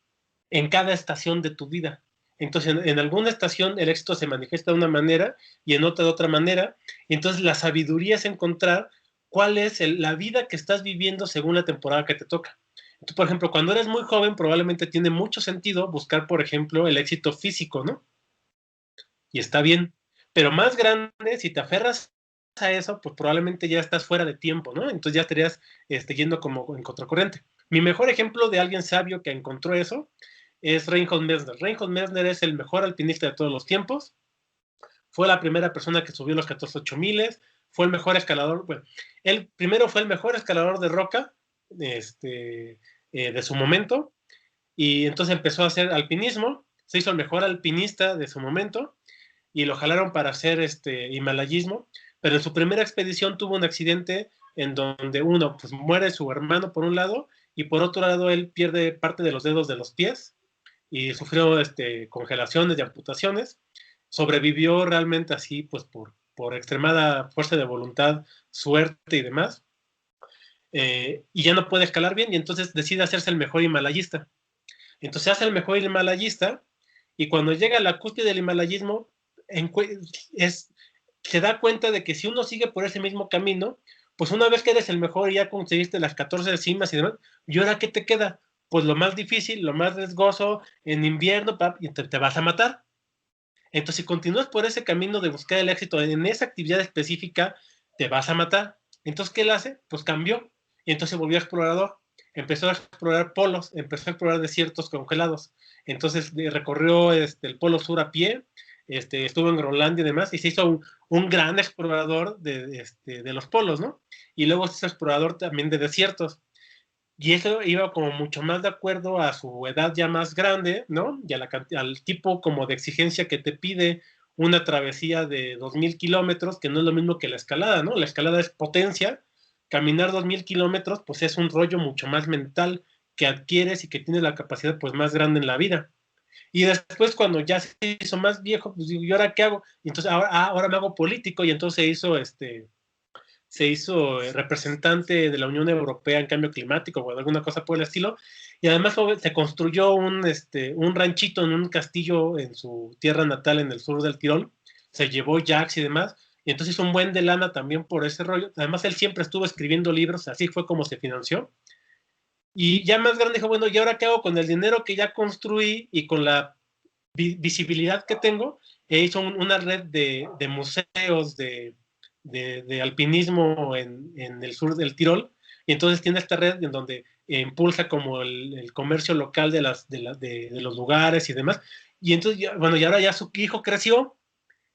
en cada estación de tu vida. Entonces, en alguna estación el éxito se manifiesta de una manera y en otra de otra manera. Y entonces la sabiduría es encontrar cuál es la vida que estás viviendo según la temporada que te toca. Entonces, por ejemplo, cuando eres muy joven, probablemente tiene mucho sentido buscar, por ejemplo, el éxito físico, ¿no? Y está bien. Pero más grande, si te aferras a eso, pues probablemente ya estás fuera de tiempo, ¿no? Entonces ya estarías yendo como en contracorriente. Mi mejor ejemplo de alguien sabio que encontró eso es Reinhold Messner. Reinhold Messner es el mejor alpinista de todos los tiempos. Fue la primera persona que subió los 14.8000, fue el mejor escalador, bueno, él primero fue el mejor escalador de roca de su momento, y entonces empezó a hacer alpinismo, se hizo el mejor alpinista de su momento, y lo jalaron para hacer himalayismo, pero en su primera expedición tuvo un accidente en donde uno, pues muere su hermano por un lado, y por otro lado él pierde parte de los dedos de los pies, y sufrió congelaciones y amputaciones. Sobrevivió realmente así, pues por extremada fuerza de voluntad, suerte y demás. Y ya no puede escalar bien, y entonces decide hacerse el mejor himalayista. Entonces se hace el mejor himalayista, y cuando llega a la cúspide del himalayismo, se da cuenta de que si uno sigue por ese mismo camino, pues una vez que eres el mejor y ya conseguiste las 14 cimas y demás, ¿y ahora qué te queda? Pues lo más difícil, lo más riesgoso, en invierno, y te vas a matar. Entonces, si continúas por ese camino de buscar el éxito en esa actividad específica, te vas a matar. Entonces, ¿qué él hace? Pues cambió. Y entonces se volvió explorador. Empezó a explorar polos, empezó a explorar desiertos congelados. Entonces recorrió el polo sur a pie, estuvo en Groenlandia y demás, y se hizo un gran explorador de los polos, ¿no? Y luego se hizo explorador también de desiertos. Y eso iba como mucho más de acuerdo a su edad ya más grande, ¿no? Y al tipo como de exigencia que te pide una travesía de 2.000 kilómetros, que no es lo mismo que la escalada, ¿no? La escalada es potencia, caminar 2.000 kilómetros, pues es un rollo mucho más mental que adquieres y que tienes la capacidad pues más grande en la vida. Y después cuando ya se hizo más viejo, pues digo, ¿y ahora qué hago? Y entonces ahora me hago político, y entonces se hizo representante de la Unión Europea en cambio climático o alguna cosa por el estilo, y además se construyó un ranchito en un castillo en su tierra natal en el sur del Tirol, se llevó jacks y demás, y entonces hizo un buen de lana también por ese rollo. Además él siempre estuvo escribiendo libros, así fue como se financió, y ya más grande dijo, bueno, ¿y ahora qué hago con el dinero que ya construí y con la visibilidad que tengo? E hizo una red de museos de alpinismo en el sur del Tirol, y entonces tiene esta red en donde impulsa como el comercio local de los lugares y demás, y entonces, bueno, y ahora ya su hijo creció,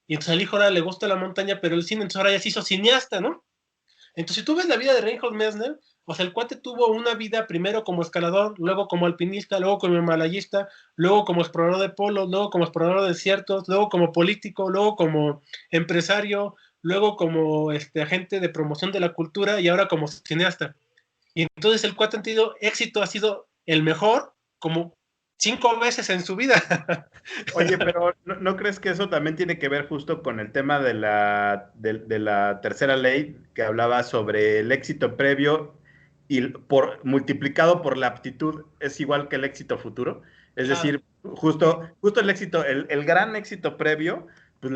y entonces al hijo ahora le gusta la montaña, pero el cine, entonces ahora ya se hizo cineasta, ¿no? Entonces, si tú ves la vida de Reinhold Messner, o sea, el cuate tuvo una vida primero como escalador, luego como alpinista, luego como himalayista, luego como explorador de polos, luego como explorador de desiertos, luego como político, luego como empresario, luego como agente de promoción de la cultura, y ahora como cineasta. Y entonces el cuate ha tenido éxito, ha sido el mejor como 5 veces en su vida. Oye, pero ¿no crees que eso también tiene que ver justo con el tema de la tercera ley que hablaba sobre el éxito previo y multiplicado por la aptitud es igual que el éxito futuro? Es Claro. decir, justo el éxito, el gran éxito previo, pues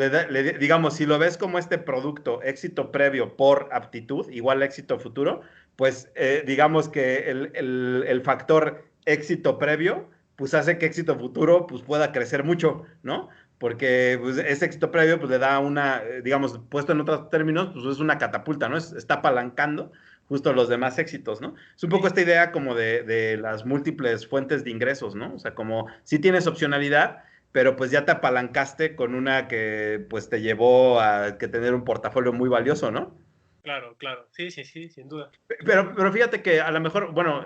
digamos, si lo ves como este producto, éxito previo por aptitud, igual éxito futuro, pues digamos que el factor éxito previo pues hace que éxito futuro pues pueda crecer mucho, ¿no? Porque pues, ese éxito previo pues le da una, digamos, puesto en otros términos, pues es una catapulta, ¿no? Está apalancando justo los demás éxitos, ¿no? Es un poco esta idea como de las múltiples fuentes de ingresos, ¿no? O sea, como si tienes opcionalidad, pero pues ya te apalancaste con una que pues te llevó a que tener un portafolio muy valioso, ¿no? Claro, claro. Sí, sí, sí, sin duda. Pero fíjate que a lo mejor, bueno,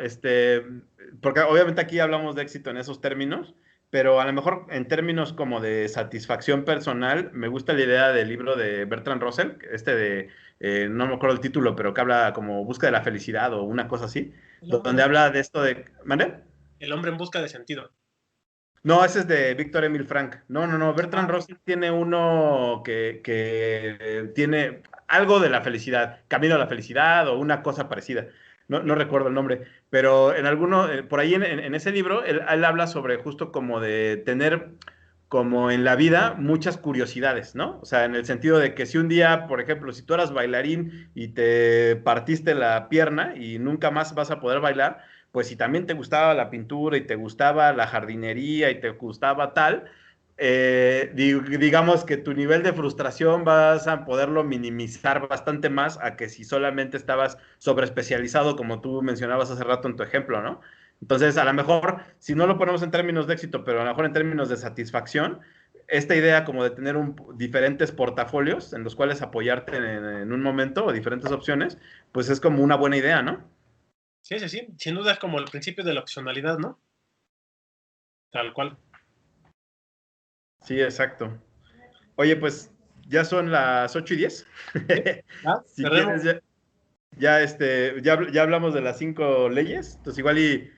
porque obviamente aquí hablamos de éxito en esos términos, pero a lo mejor en términos como de satisfacción personal, me gusta la idea del libro de Bertrand Russell, no me acuerdo el título, pero que habla como Busca de la felicidad o una cosa así, El donde hombre, habla de esto de... ¿Mande? el hombre en busca de sentido. No, ese es de Víctor Emil Frank. No, Bertrand Ah, Russell tiene uno que tiene algo de la felicidad, Camino a la felicidad o una cosa parecida. No recuerdo el nombre, pero en alguno, por ahí en ese libro, él habla sobre justo como de tener como en la vida, muchas curiosidades, ¿no? O sea, en el sentido de que si un día, por ejemplo, si tú eras bailarín y te partiste la pierna y nunca más vas a poder bailar, pues si también te gustaba la pintura y te gustaba la jardinería y te gustaba tal, digamos que tu nivel de frustración vas a poderlo minimizar bastante más a que si solamente estabas sobreespecializado, como tú mencionabas hace rato en tu ejemplo, ¿no? Entonces, a lo mejor, si no lo ponemos en términos de éxito, pero a lo mejor en términos de satisfacción, esta idea como de tener diferentes portafolios en los cuales apoyarte en un momento o diferentes opciones, pues es como una buena idea, ¿no? Sí, sí, sí. Sin duda es como el principio de la opcionalidad, ¿no? Tal cual. Sí, exacto. Oye, pues ya son las 8:10. ¿Sí? ¿Ah? Si Cerremos. quieres, ya hablamos de las 5 leyes. Entonces, igual y